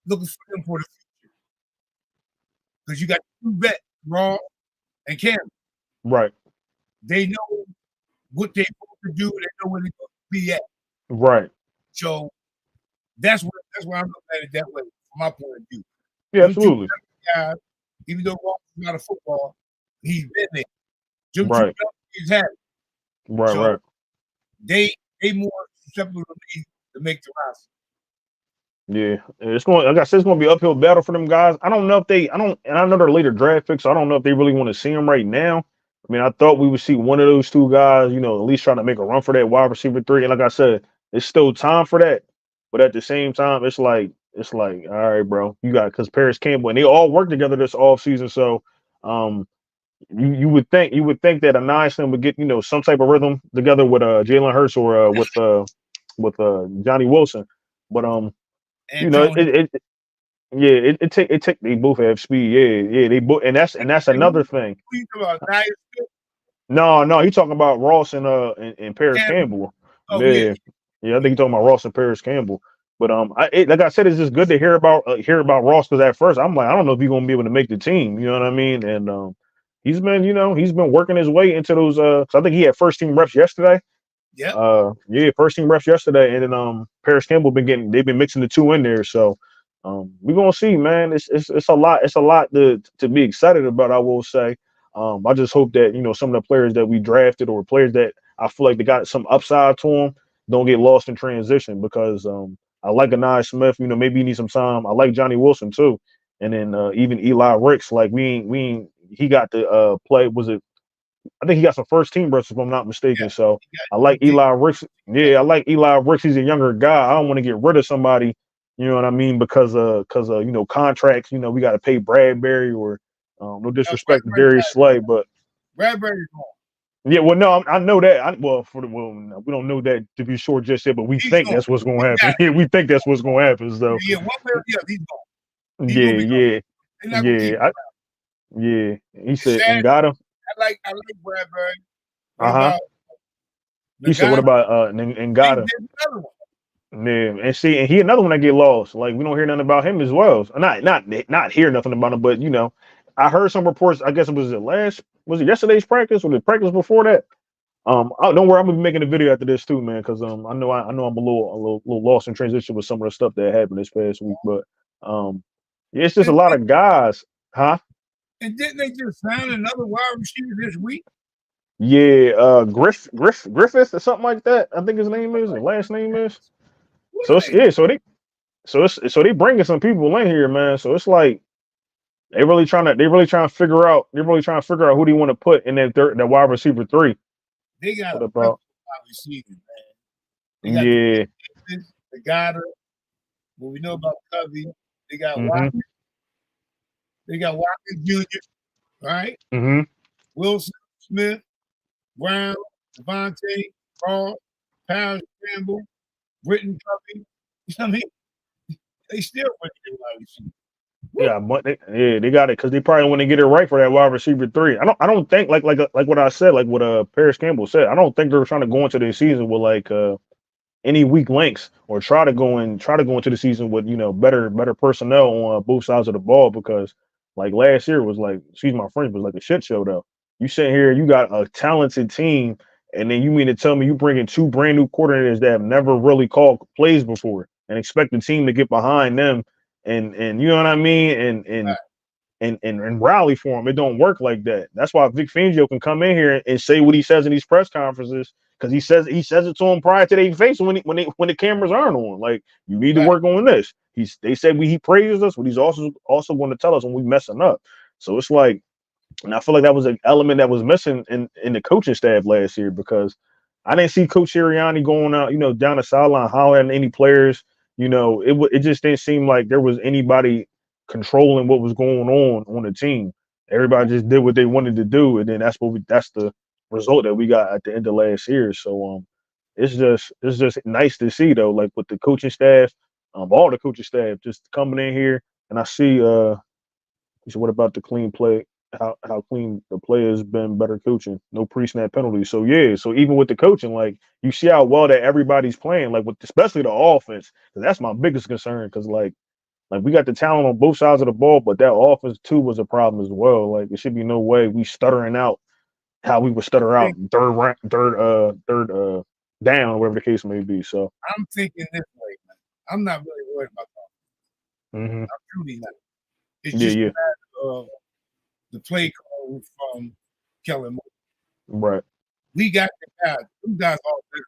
looking for him for the future because you got two vets, Raw and Cam. Right. They know what they're supposed to do. They know where they're supposed to be at. Right. So that's why I'm looking at it that way from my point of view. Yeah. Them two Absolutely. guys, even though Ross is not a football, he's been there. Them two Right. he's had it. Right. So Right. they more susceptible to make the roster. Yeah, it's going. Like I said, it's going to be an uphill battle for them guys. I don't know if they. I don't, and I know they're later draft picks. So I don't know if they really want to see them right now. I mean, I thought we would see one of those two guys, at least trying to make a run for that wide receiver three. And like I said, it's still time for that. But at the same time, it's like, all right, bro, you got because Paris Campbell and they all work together this off season. So, um, you would think that a nice thing would get some type of rhythm together with Jalen Hurts or with Johnny Wilson. But And Tony, yeah, it take they both have speed. Yeah, they both, and that's another thing. who you talking about? Nile No, he talking about Ross and Paris Campbell. Campbell. Oh yeah, Yeah, yeah, I think he talking about Ross and Paris Campbell. But like I said, it's just good to hear about Ross because at first I'm like, I don't know if he's gonna be able to make the team. You know what I mean? And he's been working his way into those. So I think he had first team reps yesterday. yep. Yeah, first team reps yesterday, and then Paris Campbell they've been mixing the two in there. So we're gonna see, man. It's a lot. It's a lot to be excited about. I will say. I just hope that some of the players that we drafted or players that I feel like they got some upside to them don't get lost in transition because I like Anai Smith. Maybe he needs some time. I like Johnny Wilson too, and then even Eli Ricks. Like we ain't he got to play. Was it I think he got some first team reps if I'm not Yeah, mistaken. So I he like did. Eli Ricks. Yeah, I like Eli Ricks. He's a younger guy. I don't want to get rid of somebody. You know what I mean? Because contracts. We got to pay Bradbury or no disrespect to Darius Slay, but Bradbury's gone. yeah. Well, no, I know that. No, we don't know that to be sure just yet, but we He's think gone. that's what's going to He happen. got Yeah, we think that's what's going to happen. So yeah, one way or the other, he's gone. He's yeah, gonna be gone. yeah, They're not gonna keep him. yeah, yeah. He It's said sad. Ngata. I like Bradbury. What Uh huh. about He said what Nagano? about There's Ngata? another one. Yeah, and see, and he another one that get lost. Like we don't hear nothing about him as well. Not hear nothing about him, but I heard some reports. I guess was it yesterday's practice or the practice before that? Don't worry, I'm gonna be making a video after this too, man, because I know I'm a little lost in transition with some of the stuff that happened this past week, but yeah, it's just a And, lot of guys, huh? and didn't they just sign another wide receiver this week? Yeah, Griffith or something like that. I think his name is, his last name is. What So are it's they? yeah, so they bringing some people in here, man. So it's like they really trying to figure out who they want to put in that wide receiver three. They got What a plethora about of wide receivers, man. They got yeah? the Goddard. What we know about Covey. They got Mm-hmm. Watkins. They got Watkins Jr. Right? Mm-hmm. Wilson, Smith, Brown, Devontae, Raw, Paris Campbell, Britton Covey. You know what I mean? They still bring their wide receivers. Yeah, but they got it because they probably want to get it right for that wide receiver three. I don't think like what I said, like what Paris Campbell said. I don't think they're trying to go into the season with like any weak links or try to go into the season with better personnel on both sides of the ball because like last year was like excuse my French was like a shit show though. You sit here, you got a talented team, and then you mean to tell me you bring in two brand new coordinators that have never really called plays before and expect the team to get behind them and you know what I mean and rally for him. It don't work like that. That's why Vic Fangio can come in here and say what he says in these press conferences because he says it to him prior to their face when the cameras aren't on. Like you need to Right. work on this. They said he praises us, but he's also going to tell us when we messing up. So it's like, and I feel like that was an element that was missing in the coaching staff last year because I didn't see Coach Sirianni going out, down the sideline hollering at any players. It just didn't seem like there was anybody controlling what was going on the team. Everybody just did what they wanted to do, and then that's the result that we got at the end of last year. So it's just nice to see though, like with the coaching staff, all the coaching staff just coming in here, and I see so what about the clean play? How clean the play has been, better coaching, no pre-snap penalties. So yeah, so even with the coaching, like you see how well that everybody's playing, like with especially the offense. 'Cause that's my biggest concern. Because like we got the talent on both sides of the ball, but that offense too was a problem as well. Like there should be no way we stuttering out how we would stutter think out third down, whatever the case may be. So I'm thinking this way, man. I'm not really worried about that. hmm I'm truly not. It's yeah, just a yeah, matter of the play call from Kellen Moore. right. We got the guys. Them guys all better.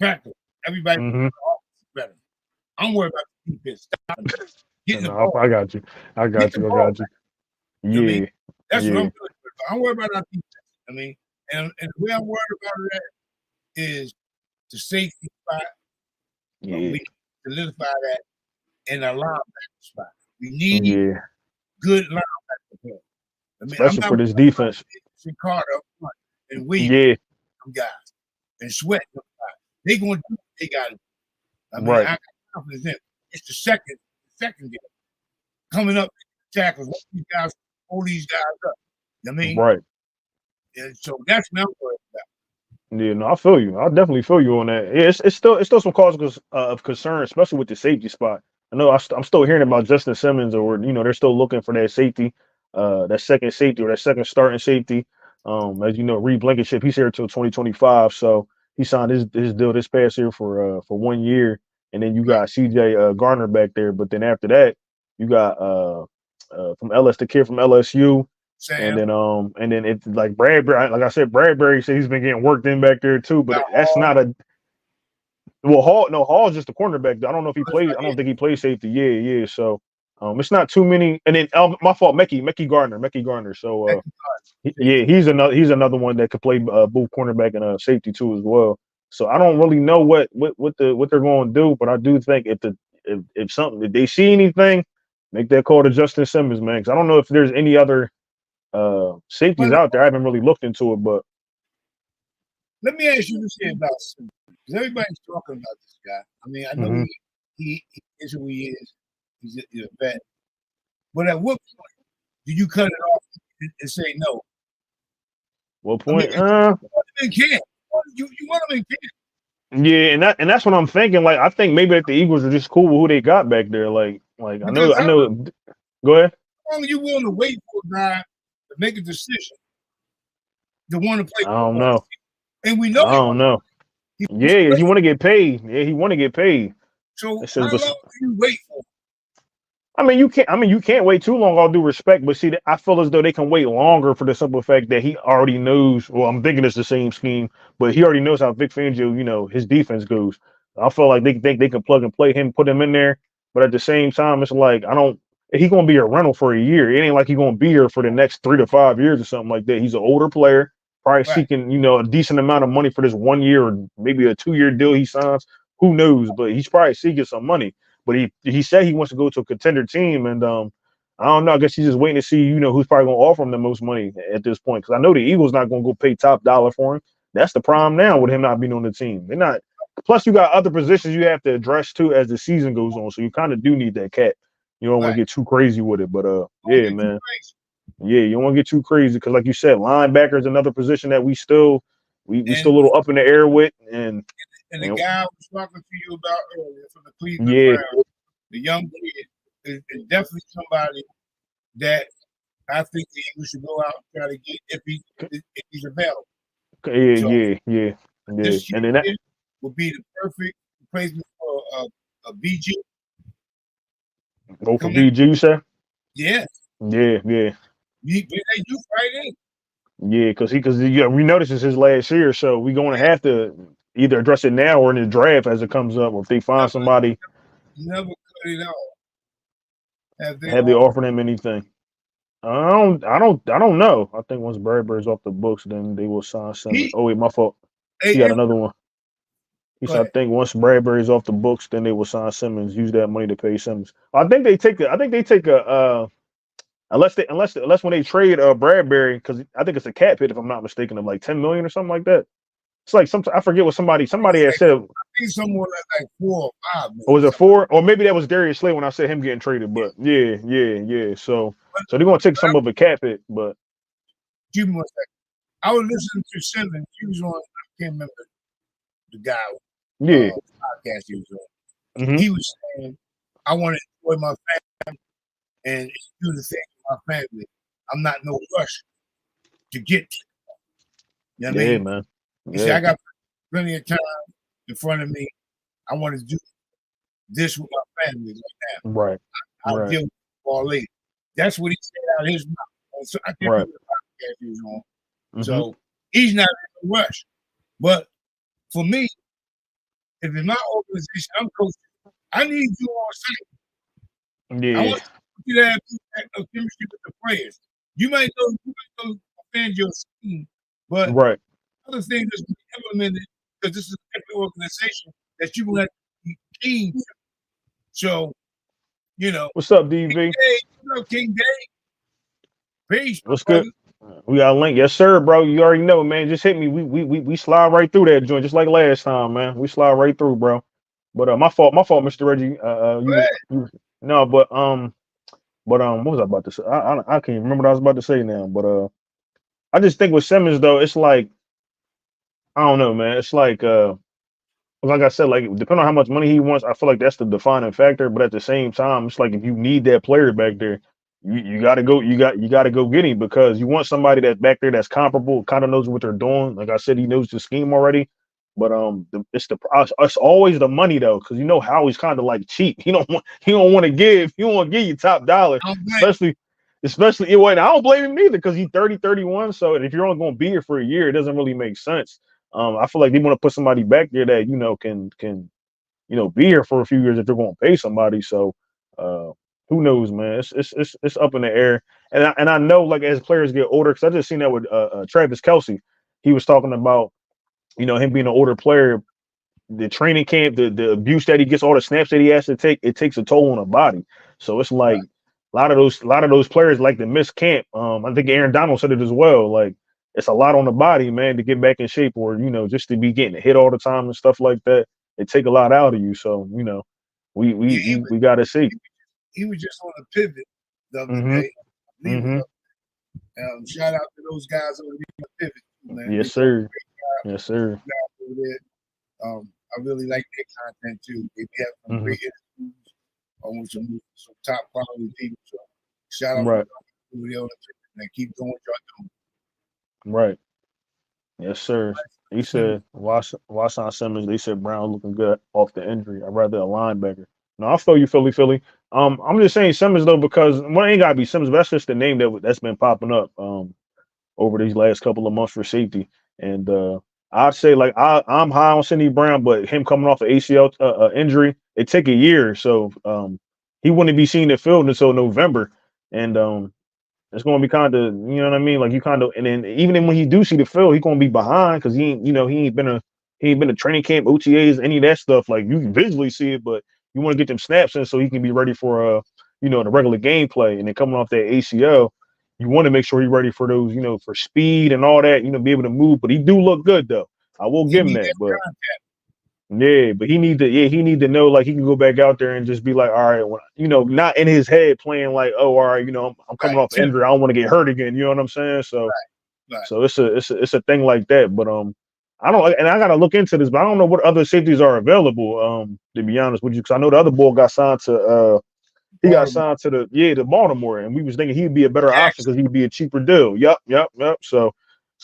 Practice. Everybody hmm is better. I'm worried about the defense stopping, getting the No, ball, I got you. I getting got the you. I ball got you. back. You know what I mean? Yeah, That's what I'm yeah, really worried about. I'm worried about our defense. I mean, and the way I'm worried about it is the safety spot. We yeah, need to solidify that in our linebacker spot. We need yeah. good linebacker play. I mean, I'm Especially not for this worried about defense. Carter up front and Williams, Yeah, them guys, and Sweat, them guys. They going to do what they got to do. I mean, I right, got confidence in it. It's the second game coming up tackles. These guys hold these guys up. I mean, right. and so that's what I'm worried about. Yeah, no, I feel you. I definitely feel you on that. Yeah, it's still some causes of concern, especially with the safety spot. I know I'm still hearing about Justin Simmons, or they're still looking for that safety, that second safety or that second starting safety. As you know, Reed Blankenship, he's here till 2025, so he signed his deal this past year for 1 year, and then you Right. got CJ Garner back there, but then after that, you got from the kid from LSU. Sam, And then it's like Bradbury, like I said, Bradbury said he's been getting worked in back there too, but got that's Hall. not a well Hall. No, Hall's just a cornerback. I don't know if he That's plays. right. I don't think he plays safety. Yeah, yeah. So it's not too many. And then my fault, Mecky Garner. So yeah, he's another one that could play both cornerback and safety too as well. So I don't really know what they're going to do, but I do think if they see anything, make that call to Justin Simmons, man. Because I don't know if there's any other safeties But out there. I haven't really looked into it, but let me ask you this here about Simmons, because everybody's talking about this guy. I mean, I know hmm he is who he is. He's a vet. But at what point do you cut it off and say no? what I mean, point? you want him in camp. You want him in camp. Yeah, and that's what I'm thinking. Like, I think maybe that the Eagles are just cool with who they got back there. Like I Because know, I know. Go ahead. how long are you willing to wait for a guy to make a decision to want to play I don't football? know. And we know I don't know. he wants to Yeah, he play. want to get paid. Yeah, he want to get paid. So It says, how but long do you wait for? I mean, you can't. I mean, you can't wait too long. All due respect, but see, I feel as though they can wait longer for the simple fact that he already knows. Well, I'm thinking it's the same scheme, but he already knows how Vic Fangio, his defense goes. I feel like they think they can plug and play him, put him in there, but at the same time, it's like I don't. He gonna be a rental for a year. It ain't like he gonna be here for the next 3 to 5 years or something like that. He's an older player, probably Right, seeking a decent amount of money for this 1 year or maybe a 2 year deal he signs. Who knows? But he's probably seeking some money. But he said he wants to go to a contender team, and I don't know. I guess he's just waiting to see who's probably going to offer him the most money at this point. Because I know the Eagles not going to go pay top dollar for him. That's the problem now with him not being on the team. They're not. Plus, you got other positions you have to address too as the season goes on. So you kind of do need that cap. You don't want right. to get too crazy with it, but Don't yeah, get too man, crazy. yeah, you don't want to get too crazy because, like you said, linebacker is another position that we still And a little up in the air with, and the and guy I was talking to you about earlier from the Cleveland yeah, Browns, the young kid, is definitely somebody that I think the Eagles should go out and try to get if he's available. yeah, So yeah, yeah, yeah, this and then that. kid would be the perfect replacement for a BG Go for coming in. BG, you say? Yeah, Yeah, yeah, they do right in. yeah. Because yeah, we know this is his last year, so we're going to Yeah, have to either address it now or in the draft as it comes up, or if they find never, somebody never cut it off. Have they have they all? offered him anything. I don't know. I think once Bradbury's off the books, then they will sign Simmons. He, Oh wait, my fault. He got hey, another one. He go said, I ahead. think once Bradbury's off the books, then they will sign Simmons. Use that money to pay Simmons. I think they take a unless when they trade Bradbury, because I think it's a cap hit if I'm not mistaken of like 10 million or something like that. It's like I forget what somebody had said. I think someone like 4 or 5. Or Maybe, was it 4? Or maybe that was Darius Slay when I said him getting traded. But yeah. So but, they're gonna take but some of a cap hit, but give me one second. I was listening to Simmons. He was on. I can't remember the guy yeah. podcast he was on. Mm-hmm. He was saying, "I want to enjoy my family and do the things with my family. I'm not in no rush to get to." You know what I Yeah, mean? man. He said, Yeah. "I got plenty of time in front of me. I want to do this with my family right now. Right. I'll Right. deal with it all later." That's what he said out of his mouth. So I can't Right. remember the podcast he was on. Mm-hmm. So he's not in a rush. But for me, if it's my organization, I'm coaching. I need you on site. I Yeah. want you to have chemistry with the players. You might go offend your scheme, but Right. other things that's been implemented because this is a different organization that you will have to be keen to. So, What's up, King DV? Day, King Day, peace, What's brother. good? We got a link. Yes, sir, bro. You already know, man. Just hit me. We slide right through that joint, just like last time, man. We slide right through, bro. But my fault, Mr. Reggie. No, what was I about to say? I can't even remember what I was about to say now. But I just think with Simmons though, it's like I don't know, man. It's like I said, like depending on how much money he wants, I feel like that's the defining factor. But at the same time, it's like if you need that player back there, you gotta go, you gotta go get him because you want somebody that's back there that's comparable, kind of knows what they're doing. Like I said, he knows the scheme already. But it's always the money though, because you know how he's kind of like cheap. He don't want to give, he don't want to give you top dollar, especially. Especially I don't blame him either because he's 30, 31. So if you're only going to be here for a year, it doesn't really make sense. I feel like they want to put somebody back there that can be here for a few years if they're going to pay somebody. So uh, who knows, man? It's up in the air, and I know like as players get older, because I just seen that with Travis Kelce. He was talking about him being an older player, the training camp, the abuse that he gets, all the snaps that he has to take, it takes a toll on the body. So it's like a lot of those players like to miss camp. I think Aaron Donald said it as well. Like it's a lot on the body, man, to get back in shape, or just to be getting hit all the time and stuff like that. It take a lot out of you. So we we Yeah, we, we got to see. he was just on a pivot the other Mm-hmm. day. Mm-hmm. Shout out to those guys over there on pivot, man. Yes, sir. Yes, sir. Over there. I really like their content too. They have some great interviews with some top quality people. So shout out Right. to over there on the pivot, man. Keep doing what y'all doing. Right. Yes, sir. He said, Wasan Simmons, they said Brown looking good off the injury. I'd rather a linebacker. No, I feel you, Philly. I'm just saying Simmons though, because it ain't gotta be Simmons, but that's just the name that's been popping up over these last couple of months for safety. And I'd say like I'm high on Cindy Brown, but him coming off an ACL injury, it take a year. So he wouldn't be seen in the field until November. And it's going to be kind of, you know what I mean? Like you kind of, and then even when he do see the field, he going to be behind because he ain't been a training camp, OTAs, any of that stuff. Like you can visually see it, but you want to get them snaps in so he can be ready for the regular gameplay. And then coming off that ACL, you want to make sure he's ready for those, for speed and all that, be able to move. But he do look good though. I will give him that, but. Yeah, but he need to know like he can go back out there and just be like, all right, well, not in his head playing like, oh, all right, I'm coming off injury, I don't want to get hurt again. You know what I'm saying? So, so it's a thing like that. But I don't, and I gotta look into this, but I don't know what other safeties are available. To be honest with you, because I know the other boy got signed to the Baltimore, and we was thinking he'd be a better option because he'd be a cheaper deal. Yep. So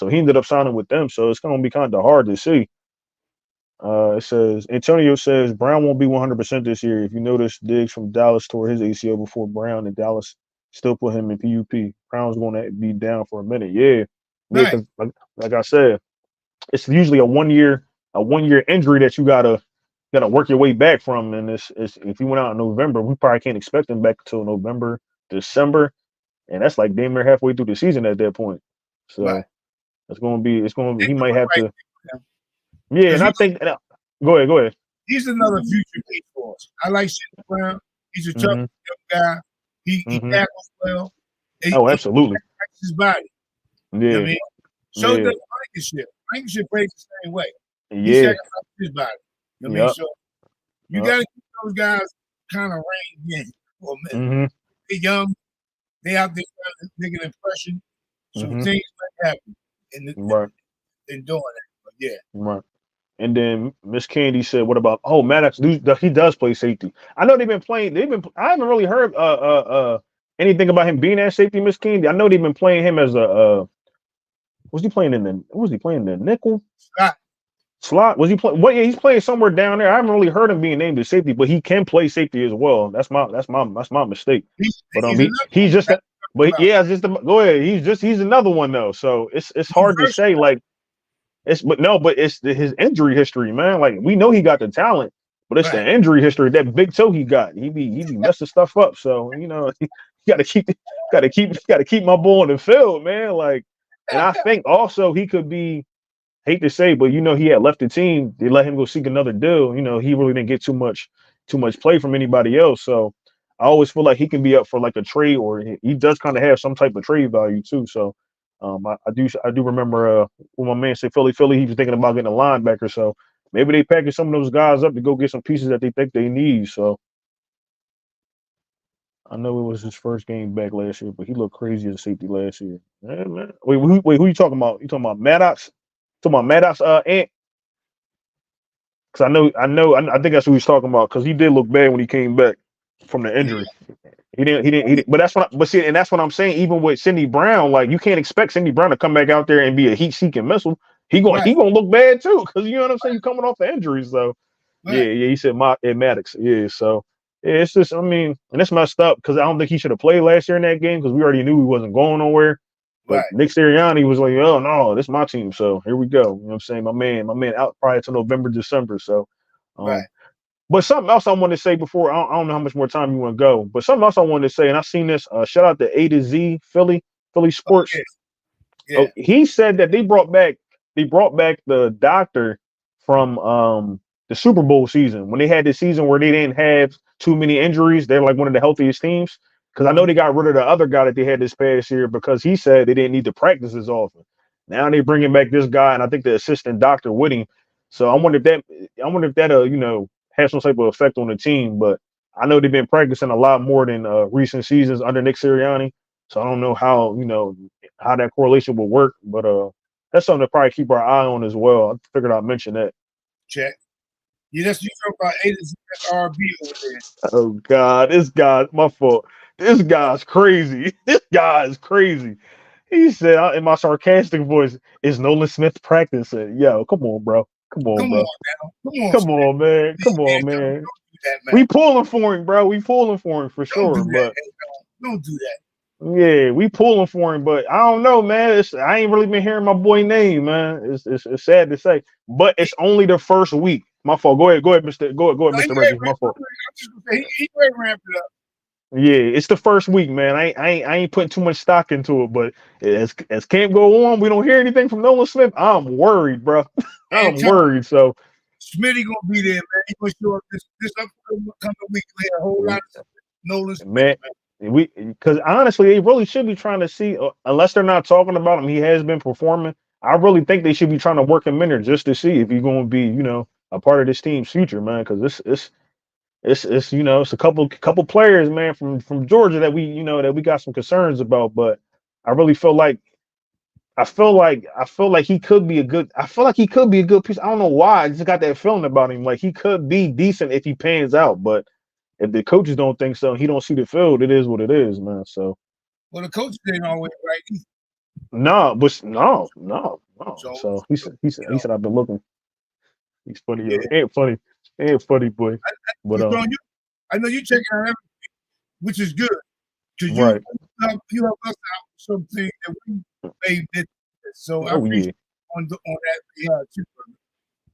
he ended up signing with them. So it's gonna be kind of hard to see. It says Antonio says Brown won't be 100% this year. If you notice, Diggs from Dallas tore his ACL before Brown, and Dallas still put him in PUP. Brown's going to be down for a minute. Yeah, because like I said, it's usually a 1 year injury that you gotta work your way back from. And it's if he went out in November, we probably can't expect him back until November, December, and that's like damn near halfway through the season at that point. So it's gonna be he might have to. Yeah, and I think. Go ahead. He's another future piece for us. I like Sidney Brown. He's a tough young guy. He tackles well. Absolutely. He his body. Yeah. You know what I mean? So does Blankenship. Blankenship plays the same way. He Yeah. sacrificed his body. You know what I mean? Yep. So you got to keep those guys kind of reined in for a minute. Mm-hmm. They're young. They out there trying to make an impression. So things might happen in doing it. But yeah. Right. And then Miss Candy said, "What about Maddox? He does play safety. I know they've been playing. I haven't really heard anything about him being at safety. Miss Candy. I know they've been playing him as a was he playing in the nickel slot? Was he playing? What? Yeah, he's playing somewhere down there. I haven't really heard him being named as safety, but he can play safety as well. That's my mistake. But he's just. But yeah, it's just go ahead. He's another one though. So it's hard to say like. But it's his injury history, man. Like we know he got the talent, but it's the injury history. That big toe he got, he be messing stuff up. So you gotta keep my boy on the field, man. Like, and I think also he could be, hate to say, but he had left the team. They let him go seek another deal. He really didn't get too much play from anybody else. So I always feel like he can be up for like a trade, or he does kind of have some type of trade value too. So. I do remember when my man said Philly, he was thinking about getting a linebacker. So maybe they package some of those guys up to go get some pieces that they think they need. So I know it was his first game back last year, but he looked crazy as safety last year. Yeah, man. Wait, who you talking about? You talking about Maddox? Talking about Maddox, Ant? Because I think that's who he's talking about. Because he did look bad when he came back from the injury. He didn't. But that's what I'm saying. Even with Cindy Brown, like you can't expect Cindy Brown to come back out there and be a heat-seeking missile. He gonna look bad too, because you know what I'm saying. You coming off the injuries, so yeah. He said Maddox, yeah. So yeah, it's just and it's messed up because I don't think he should have played last year in that game because we already knew he wasn't going nowhere. But Nick Sirianni was like, oh no, this is my team, so here we go. You know what I'm saying? My man out prior to November, December. So But something else I want to say before I don't know how much more time you want to go, but something else I wanted to say, and I seen this. Shout out to A to Z Philly Sports. He said that they brought back the doctor from the Super Bowl season when they had this season where they didn't have too many injuries. They're like one of the healthiest teams because I know they got rid of the other guy that they had this past year because he said they didn't need to practice as often. Now they bringing back this guy, and I think the assistant doctor Whitting. So I wonder if that have some type of effect on the team, but I know they've been practicing a lot more than recent seasons under Nick Sirianni. So I don't know how that correlation will work, but that's something to probably keep our eye on as well. I figured I'd mention that. Check. Yeah, that's you talk about RB over there. Oh God, this guy, my fault. This guy's crazy. This guy is crazy. He said in my sarcastic voice, "Is Nolan Smith practicing?" Yo, come on, bro. Come on, man. Come on, man. Don't do that, man. We pulling for him, bro. We pulling for him for sure. But don't do that. Yeah, we pulling for him, but I don't know, man. I ain't really been hearing my boy name, man. It's sad to say, but it's only the first week. My fault. Go ahead, Mr. Mr. Reggie. My fault. He ramped it up. Yeah, it's the first week, man. I ain't putting too much stock into it, but as camp go on, we don't hear anything from Nolan Smith. I'm worried, bro. I'm worried. So Smitty gonna be there, man. He gonna show up this upcoming week. A whole lot of Nolan Smith, man. Because honestly, they really should be trying to see, unless they're not talking about him, he has been performing. I really think they should be trying to work him in there just to see if he's going to be, a part of this team's future, man. Because it's a couple players, man, from Georgia that we got some concerns about. But I really feel like he could be a good. I feel like he could be a good piece. I don't know why. I just got that feeling about him. Like he could be decent if he pans out, but. If the coaches don't think so, he don't see the field. It is what it is, man. So, well, the coaches ain't always right. No. So he said I've been looking. He's funny. Yeah. Ain't funny, boy. But I know you checking out everything, which is good because you help us out with something that we made. So I appreciate on that too.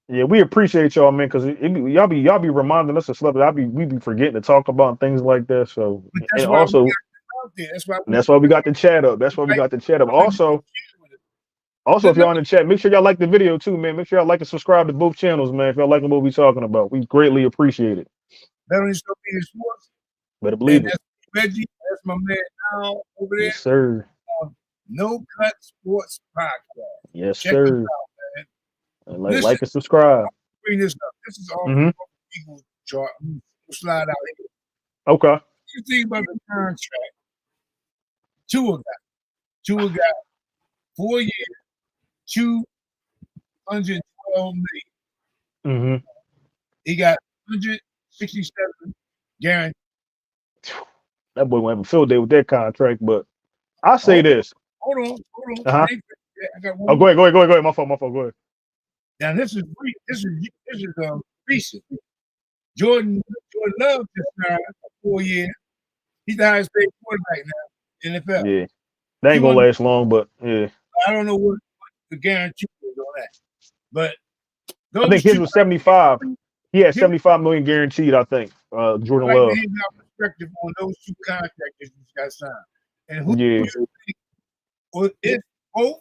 Yeah, we appreciate y'all, man, because y'all be reminding us of stuff that we be forgetting to talk about and things like that. So, and also, that's why we got the chat up. That's why we got the chat up. Also, if y'all in the chat, make sure y'all like the video too, man. Make sure y'all like and subscribe to both channels, man. If y'all like what we talking about, we greatly appreciate it. Better believe it. Reggie, that's my man Nile over there. Yes, sir. No Cut Sports Podcast. Yes, sir. And Listen, like and subscribe. bring this up. This is all Mm-hmm. Eagles chart. We'll slide out here. Okay. What do you think about the contract? Tua got 4 years, 212 million. Mm-hmm. He got 167 guaranteed. That boy went have a field day with that contract, but I say Hold this. hold on. Uh-huh. I ain't finished yet. I got Oh, one go more. ahead, go ahead, go ahead, go ahead. My fault, go ahead. Now this is recent. Jordan Love just signed a 4 year. He's the highest paid quarterback now in the NFL. Yeah. That ain't gonna 200. last long, but yeah. I don't know what the guarantee is on that, but I think those his two was 75. He had give 75 million guaranteed, I think. Jordan like to Love. hear our perspective on those two contracts that just got signed, and who Yeah. you think, or if both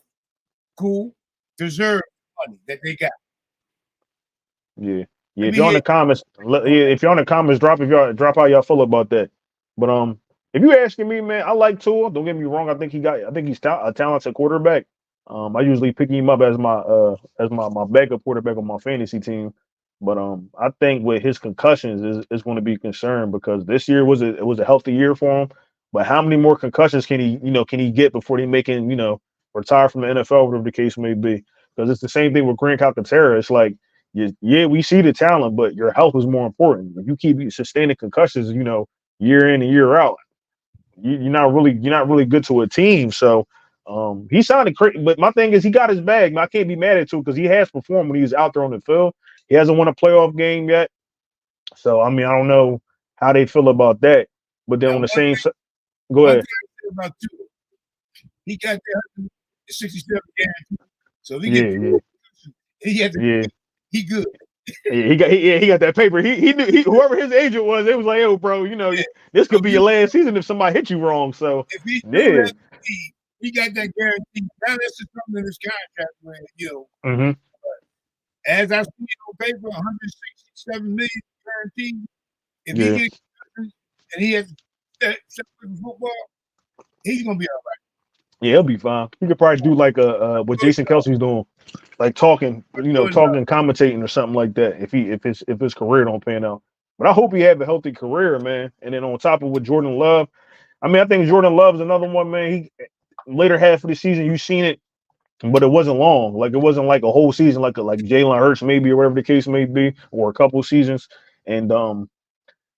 cool deserve money that they got. Yeah. Yeah. Let If me y'all in hear the comments, on yeah, that. if y'all in the comments, drop how y'all feel about that. But if you asking me, man, I like Tua. Don't get me wrong. I think he's a talented quarterback. I usually pick him up as my backup quarterback on my fantasy team. But I think with his concussions is going to be concerned because this year was a healthy year for him. But how many more concussions can he get before he making retire from the NFL, whatever the case may be? Because it's the same thing with Grant Calcaterra. It's like yeah, we see the talent, but your health is more important. If you keep sustaining concussions, year in and year out, you're not really good to a team. So he sounded crazy, but my thing is he got his bag. I can't be mad at him because he has performed when he's out there on the field. He hasn't won a playoff game yet. So I mean, I don't know how they feel about that. But then Now, on the same, go one ahead. thing I say about Tua, he got that 167 guarantee. So if he Yeah, get yeah, he had to yeah. he good. Yeah, he got that paper. He knew whoever his agent was. It was like, oh, bro, Yeah. this So could be your last season if somebody hit you wrong. So if he still yeah, he got that guarantee. Now that's just something in his contract where hmm as I see it on paper, 167 million guaranteed. If he yeah, gets and he has set with football, he's gonna be all right. yeah, he'll be fine. He could probably do like what Jason Kelsey's doing, like talking, talking, commentating or something like that. If his career don't pan out, but I hope he have a healthy career, man. And then on top of with Jordan Love, I mean, I think Jordan Love is another one, man. He later half of the season, you seen it. But it wasn't long. Like it wasn't like a whole season, like Jalen Hurts maybe or whatever the case may be, or a couple seasons. And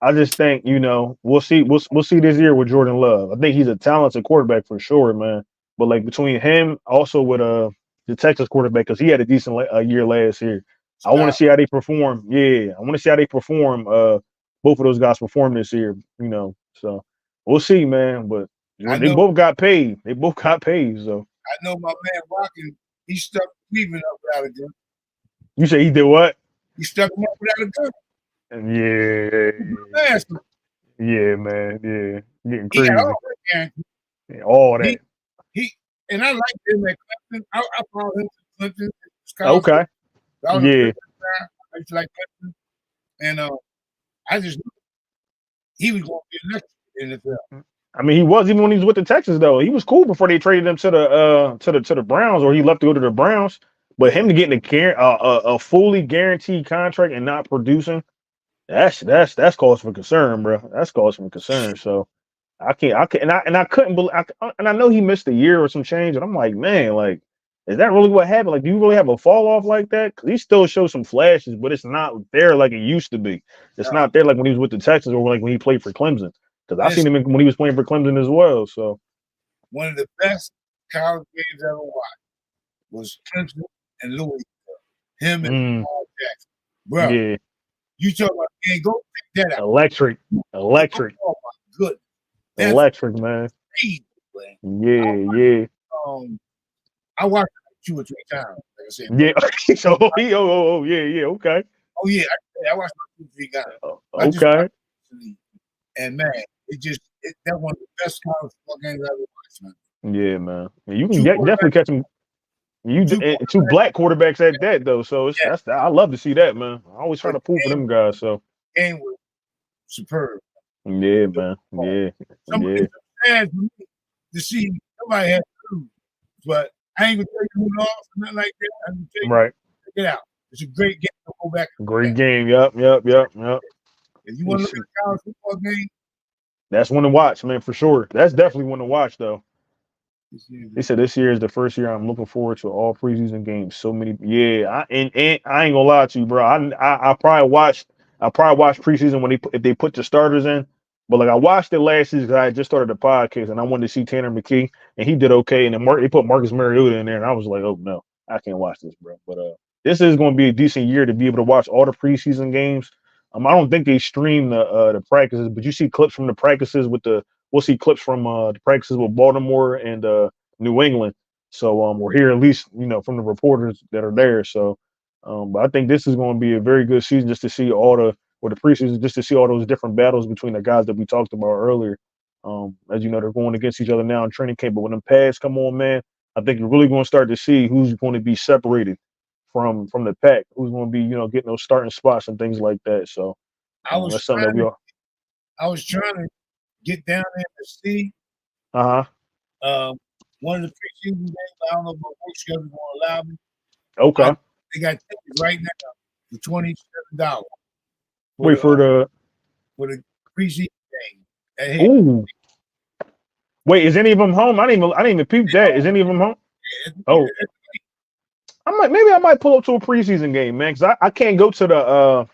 I just think we'll see we'll see this year with Jordan Love. I think he's a talented quarterback for sure, man. But like between him, also with the Texas quarterback, because he had a decent year last year. I want to Stop. see how they perform. Yeah, I want to see how they perform. Both of those guys perform this year. So we'll see, man. But I they know both got paid. They both got paid. So I know my man Rockin', he stuck Cleveland up without a gun. you say he did what? He stuck him up without a gun. Yeah, Last yeah, man, yeah, getting he got all crazy, that guarantee. yeah, all He that. he and I like him at Clemson. I followed him to Clemson, Wisconsin. Okay, I was a yeah, fan. I used to like Clemson. And I just knew he was going to be electric in the NFL. I mean, he was even when he was with the Texans though. He was cool before they traded him to the Browns, or he left to go to the Browns. But Yeah. him to get a fully guaranteed contract and not producing, that's cause for concern, bro. That's cause for concern. So I can't, and I couldn't believe, and I know he missed a year or some change, and I'm like, man, like, is that really what happened? Like, do you really have a fall off like that? Because he still shows some flashes, but it's not there like it used to be. It's not there like when he was with the Texans or like when he played for Clemson. Because I seen Listen, him when he was playing for Clemson as well. So one of the best college games I ever watched was Clemson and Louisville. Him and Lamar Jackson. Bro, yeah, you talk about game, go check that out. electric, electric, Oh my goodness. That's electric, man. crazy, man. Yeah, yeah, I watched it 2 or 3 times, like I said. yeah. So yeah, yeah, okay, Oh yeah, I watched it 2 or 3 times. I just okay. watched it, and man, that one of the best college football games I ever watched, man. Yeah, man. You can Two definitely quarterbacks, catch him. two Two quarterbacks. black quarterbacks at that though, so Yeah, I love to see that, man. I always try but to pull for them guys. So game was superb. yeah, man. Yeah, Somebody yeah. sad for me to see somebody had to lose, but I ain't gonna tell you who lost or nothing like that. I'm gonna tell you Right. it out. It's a great game to go back and look Great at. game. Yep. If you want to look at a college football game, That's one to watch, man, for sure. That's definitely one to watch, though. They said this year is the first year I'm looking forward to all preseason games. So many, yeah. And I ain't gonna lie to you, bro. I probably watched preseason when if they put the starters in. But like I watched it last season because I had just started the podcast and I wanted to see Tanner McKee and he did okay. And then they put Marcus Mariota in there and I was like, oh no, I can't watch this, bro. But this is going to be a decent year to be able to watch all the preseason games. I don't think they stream the practices, but you see clips from the practices we'll see clips from the practices with Baltimore and New England. So we're here at least, from the reporters that are there. So but I think this is going to be a very good season just to see the preseason, just to see all those different battles between the guys that we talked about earlier. As you know, they're going against each other now in training camp. But when them pads come on, man, I think you're really going to start to see who's going to be separated from the pack, who's going to be, getting those starting spots and things like that. So that's something that we all. I was trying to get down there to see one of the preseason games. I don't know if my work schedule is going to allow me. Okay. They got tickets right now for $27. Wait for the preseason game. Ooh. Wait, is any of them home? I didn't even peep that. Is any of them home? Oh, I might pull up to a preseason game, man, because I can't go to the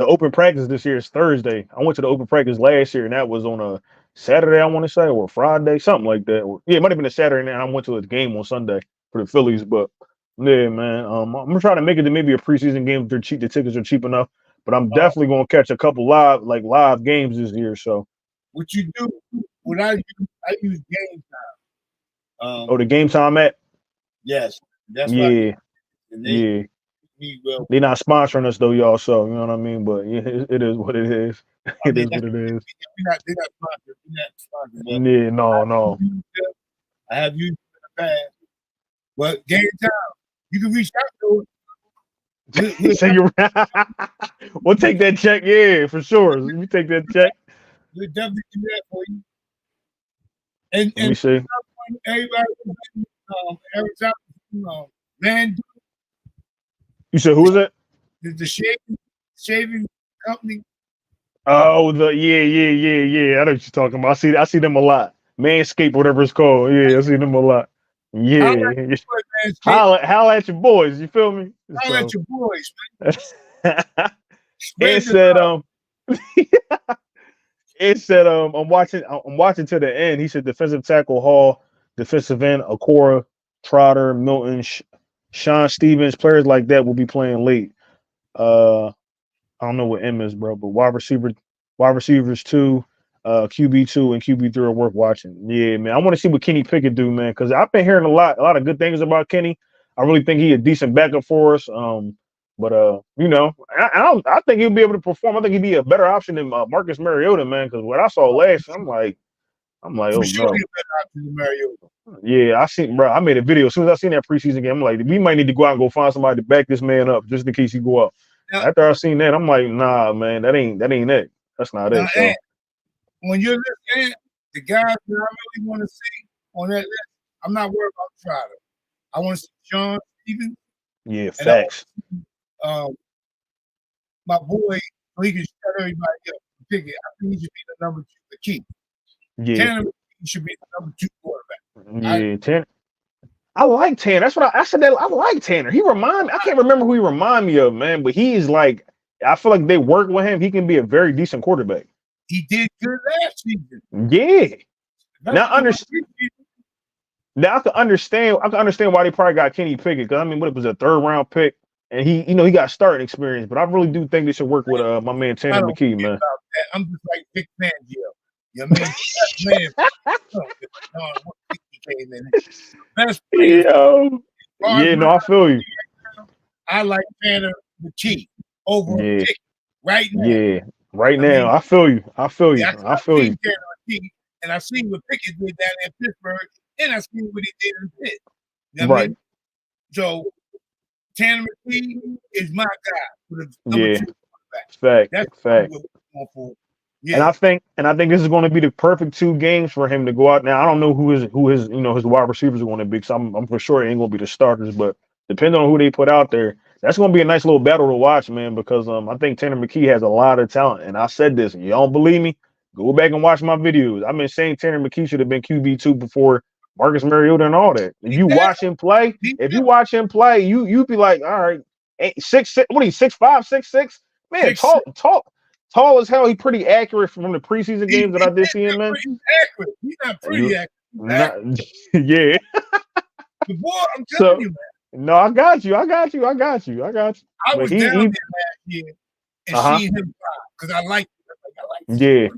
open practice this year. It's Thursday. I went to the open practice last year, and that was on a Saturday, I want to say, or Friday, something like that. Yeah, it might have been a Saturday, and I went to a game on Sunday for the Phillies. But yeah, man, I'm gonna try to make it to maybe a preseason game if they're cheap. The tickets are cheap enough. But I'm definitely gonna catch a couple live games this year. So what you do? What I use Game Time. The Game Time app. Yes, that's yeah. They're not sponsoring us though, y'all. So you know what I mean. But yeah, it is what it is. It is what it is. They're not sponsored. Yeah, no. I have used it in the past. But Game Time, you can reach out to it. We'll take that check, yeah, for sure. We take that check. We'll definitely do that for you. And let me see. Everybody, man. You said who is it? The shaving company. Oh, yeah. I know what you're talking about. I see them a lot. Manscaped, whatever it's called. Yeah, I see them a lot. Yeah. Holla at your boys. You feel me? Holla at your boys, man. It said I'm watching to the end. He said defensive tackle Hall, defensive end Okora, Trotter, Milton, Sean Stevens, players like that will be playing late. I don't know what M is, bro, but wide receivers 2, QB 2, and QB 3 are worth watching. Yeah, man. I want to see what Kenny Pickett do, man, because I've been hearing a lot of good things about Kenny. I really think he's a decent backup for us. But I think he'll be able to perform. I think he'd be a better option than Marcus Mariota, man. Because what I saw last, I'm like, oh no. Yeah, I made a video as soon as I seen that preseason game. I'm like, we might need to go out and go find somebody to back this man up just in case he go up. Now, after I seen that, I'm like, nah, man, that ain't it. That's not it. So. When you're looking at the guys that I really want to see on that list, I'm not worried about Trotter. I want to see Sean Stevens. Yeah, facts. My boy, so he can shut everybody up. Pick it. I think he should be the number 2, the key. Yeah. Tanner should be the number 2 quarterback. Yeah, Tanner. I like Tanner. That's what I said. That I like Tanner. He remind me. I can't remember who he remind me of, man. But he's like, I feel like they work with him. He can be a very decent quarterback. He did good last season. Yeah. Now I can understand. Why they probably got Kenny Pickett. Because I mean, what it was a 3rd round pick, and he got starting experience. But I really do think they should work with my man Tanner McKee, man. I'm just like Vic Fangio. You know what I mean? Best player. Yeah, no, I feel you. I like Tanner McKee over Pickett right now. Yeah, right now. I feel you. I feel you. And I see what Pickett did down in Pittsburgh, and I see what he did in Pitt. You know what I mean? So Tanner McKee is my guy for the number 2 quarterback. That's fact. Yeah. And I think this is going to be the perfect 2 games for him to go out. Now I don't know who his wide receivers are going to be. Because I'm for sure it ain't going to be the starters, but depending on who they put out there, that's going to be a nice little battle to watch, man. Because I think Tanner McKee has a lot of talent, and I said this. You don't believe me? Go back and watch my videos. I've been saying Tanner McKee should have been QB2 before Marcus Mariota and all that. If He you did. watch him play, He if did. you watch him play, you'd be like, all right, 6'6", what are you 6'5", 6'6"? Man, Six. tall as hell. He pretty accurate from the preseason games that I did see him in. He's accurate. He's not pretty accurate. He's Not, accurate. yeah. The boy, I'm telling you, man. No, I got you. I I But was down there last year and seen him fly because I like him. Yeah.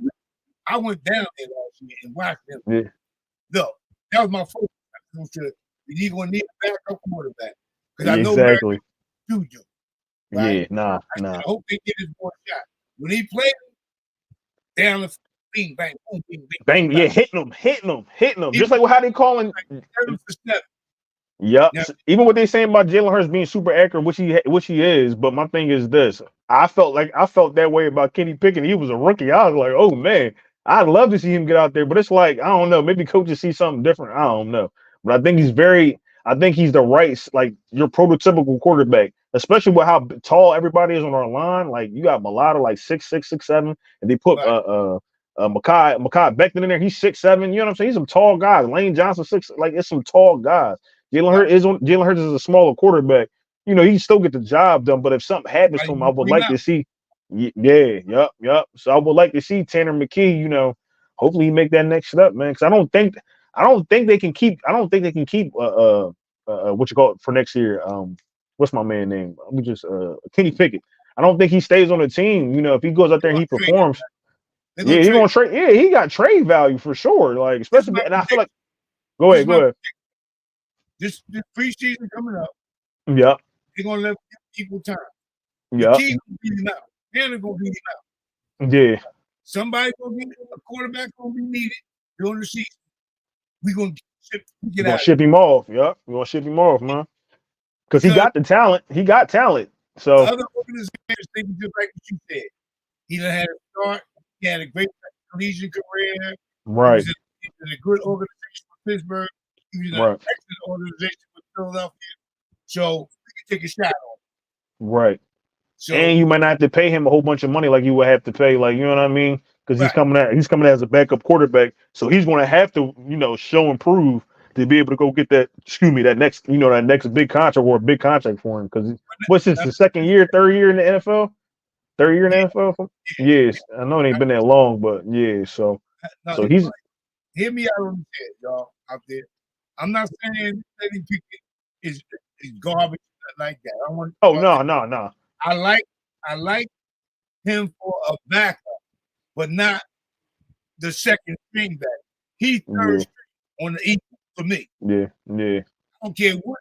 I went down there last year and watched him. Yeah. No, that was my first. He's going to need a backup quarterback because I know exactly. do. Right? Yeah, I hope they get his boy shot. When he played down the bing, bang, boom, bing, bing. Bang, yeah, hitting him. Just like how they calling. Yep. Yeah. Even what they saying about Jalen Hurts being super accurate, which he is. But my thing is this: I felt that way about Kenny Pickett. He was a rookie. I was like, oh man, I'd love to see him get out there. But it's like I don't know. Maybe coaches see something different. I don't know. But I think he's the right, like your prototypical quarterback, especially with how tall everybody is on our line. Like you got Mulata like 6'6", 6'7", and they put Mekhi Becton in there. He's 6'7". You know what I'm saying? He's some tall guys. Lane Johnson 6. Like it's some tall guys. Jalen Hurts is a smaller quarterback. You know, he still get the job done. But if something happens to him, I would like to see. Yep. So I would like to see Tanner McKee. You know, hopefully he make that next step, man. Because I don't think they can keep. What you call it for next year. What's my man name? Let me just Kenny Pickett. I don't think he stays on the team. You know, if he goes out there and he performs, he's gonna trade. Yeah, he got trade value for sure. Like especially, and I feel like. Go ahead. This preseason coming up. Yep. They're gonna let equal time. Yep. The team gonna beat him out. And they're gonna beat him out. Yeah. Somebody gonna be a quarterback gonna be needed during the season. We're gonna ship him off. Yep. We're gonna ship him off, man. Because he got the talent. He got talent. So other organizations thinking just like what you said. He done had a start. He had a great collegiate career. Right. He was in a good organization with Pittsburgh. He was in an excellent organization with Philadelphia. So we can take a shot on him. Right. So, and you might not have to pay him a whole bunch of money like you would have to pay, like, you know what I mean? Because he's coming as a backup quarterback. So he's going to have to, you know, show and prove to be able to go get that next big contract or a big contract for him. Because what's this, the third year in the NFL? Third year in the NFL? Yes. I know it ain't been that long, but yeah. So he's. Hear me out on the head, y'all, out there. I'm not saying Eddie Pickett is garbage like that. I want. Oh no. I like him for a backup, but not the second string back. He's third string on the equal for me. Yeah. I don't care what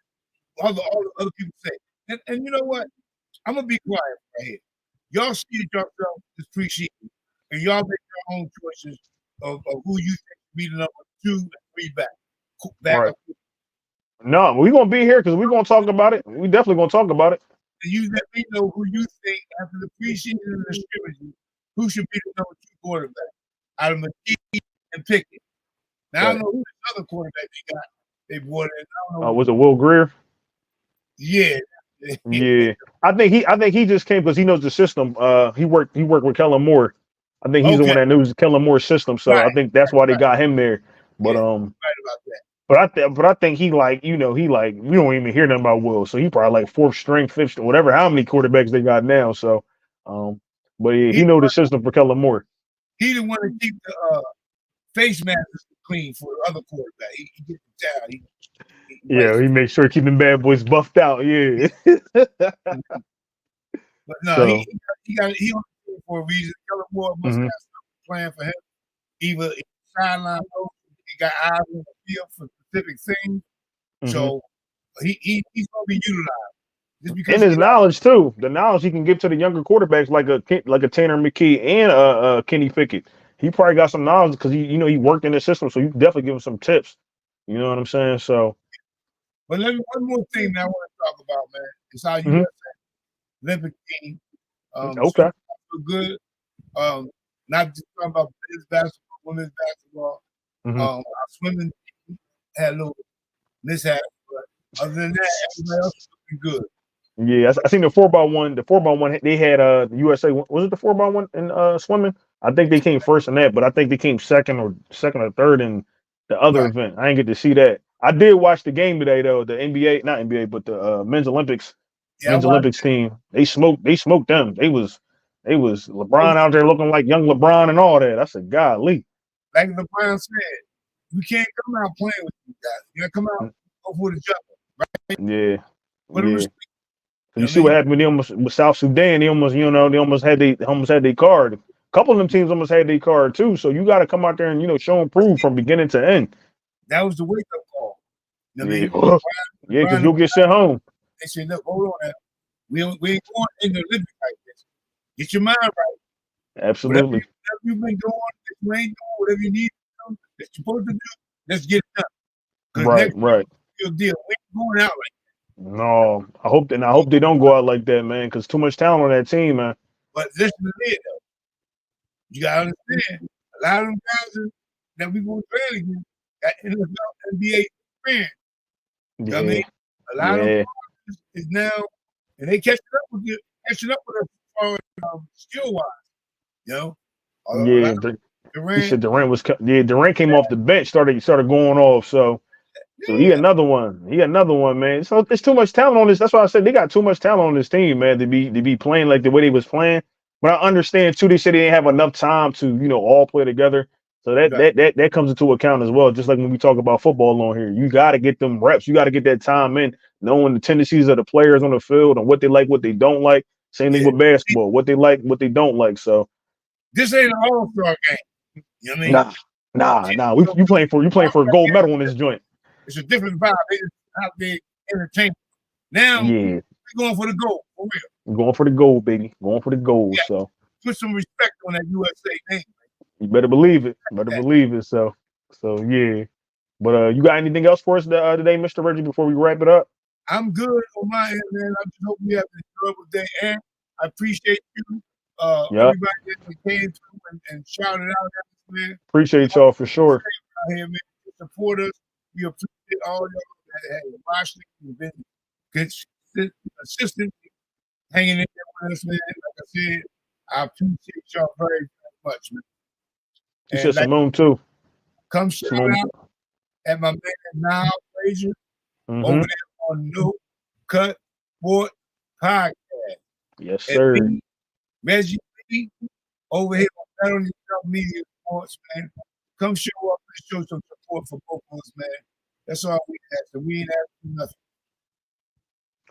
all the other people say. And you know what? I'm gonna be quiet right here. Y'all see it yourself this preseason, and y'all make your own choices of who you think be the number 2 and 3 back. Right. No, we're gonna be here because we're gonna talk about it. We definitely gonna talk about it. And you let me know who you think after the preseason and the scrimmage, who should be the number 2 quarterback out of McKee and Pickett. Now I don't know who the other quarterback they brought in. I don't know. Was it Will Greer? Yeah. Yeah. I think he just came because he knows the system. He worked with Kellen Moore. I think he's the one that knows Kellen Moore's system. So I think that's why they got him there. But right about that. But I think we don't even hear nothing about Will. So he probably like 4th string, 5th, whatever, how many quarterbacks they got now. So but yeah, he know the system for Kellen Moore. He didn't want to keep the face masks clean for the other quarterback. He gets the towel. He makes sure keeping bad boys buffed out. Yeah. But no, he on the team for a reason. Kellen Moore must have something planned for him. Either sideline coach, he got eyes on the field for specific things. So he's gonna be utilized. Just because and his knowledge too. The knowledge he can give to the younger quarterbacks like a Tanner McKee and Kenny Pickett. He probably got some knowledge because he worked in the system, so you can definitely give him some tips. You know what I'm saying? So but let me one more thing that I want to talk about, man. It's how you Olympic team. Okay. So good. Not just talking about men's basketball, women's basketball. Our swimming team had a little mishap, but Other than that, everybody else is looking good. Yeah, I seen the 4x1. The 4x1 they had the USA. Was it the 4x1 in swimming? I think they came first in that, but I think they came second or third in the other Right. event. I didn't get to see that. I did watch the game today though. The NBA, not NBA, but the Yeah, I men's watched Olympics team. They smoked them. They was it. LeBron out there looking like young LeBron and all that. I said, golly. Like LeBron said, you can't come out playing with you guys. You gotta come out go for the jumper. Yeah, Put them to yeah. sleep. So You you know what see I what mean? happened with them with South Sudan. They almost had their card. A couple of them teams almost had their card too. So you got to come out there and show and But prove see, from beginning to end. that was the wake up call. You know what I Yeah, mean? yeah, because LeBron, you'll get sent home. they said, look, hold on now. We ain't going in the Olympics like this. Get your mind right. Absolutely. Whatever you've been doing, if you ain't doing whatever you need to do, that you're supposed to do, let's get it done. Because Right, next right. year, deal. We ain't going out like No, I hope they don't go out like that, man. Because too much talent on that team, man. But listen to this, though. You got to understand, a lot of them guys that we going to play against got NFL, NBA experience. You know what I mean? Yeah, A lot of them yeah, is now, and they catching up with us as far as skill wise. You know, a lot yeah. of He Durant, said Durant came off the bench, started going off. So he yeah, another one. He another one, man. So there's too much talent on this. That's why I said they got too much talent on this team, man, to be playing like the way they was playing. But I understand too. They said they didn't have enough time to all play together. So that right. that that that comes into account as well. Just like when we talk about football on here, you got to get them reps. You got to get that time in, knowing the tendencies of the players on the field and what they like, what they don't like. Same thing Yeah. with basketball, what they like, what they don't like. So This ain't an all-star game. You know what I mean? nah, nah, nah. So, You playing for a gold medal in this joint. it's a different vibe. They just out there entertaining. Now Yeah, we're going for the goal, for real. we're going for the gold, baby. Going for the gold. Yeah, So. put some respect on that USA name. You better believe it. Better That. believe it. So yeah. But you got anything else for us today, Mr. Reggie, before we wrap it up? I'm good on my end, man. I just hope you have an enjoyable day. And I appreciate you, Yep. everybody that came through and shouted out at us, man. We Appreciate all y'all for sure. out here, man. To support us. We appreciate all y'all that have watched and been consistent, hanging in there with us, man. Like I said, I appreciate y'all very, very much, man. You And said like, Simone too. come shout Simone. out at my man Nile, Frazier, over Mm-hmm. there on No Cut Sport Podcast. Yes, And sir. me, Reggie B, over here on Better on Yourself Media Sports, man. Come show up and show some support for both of us, man. That's all we ask. So we ain't asking nothing.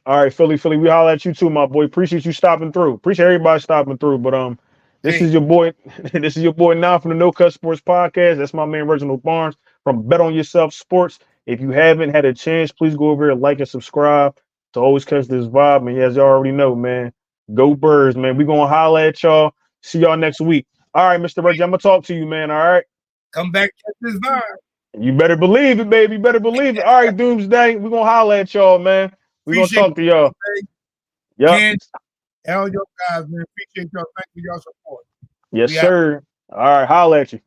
All right, Philly, we holler at you too, my boy. Appreciate you stopping through. Appreciate everybody stopping through. But this Hey, is your boy. This is your boy now from the No Cut Sports Podcast. That's my man Reginald Barnes from Bet on Yourself Sports. If you haven't had a chance, please go over here, like and subscribe to always catch this vibe. And as y'all already know, man, go Birds, man. We gonna holler at y'all. See y'all next week. All right, Mr. Reggie, I'm gonna talk to you, man. All right. come back at this vibe. You better believe it, baby. You better believe it. All right, Doomsday. We gonna holler at y'all, man. We gonna Appreciate talk to y'all. you, Yep. Ken, all your guys, man. Appreciate y'all. Thank you for your support. Yes, We out. sir. All right, holla at you.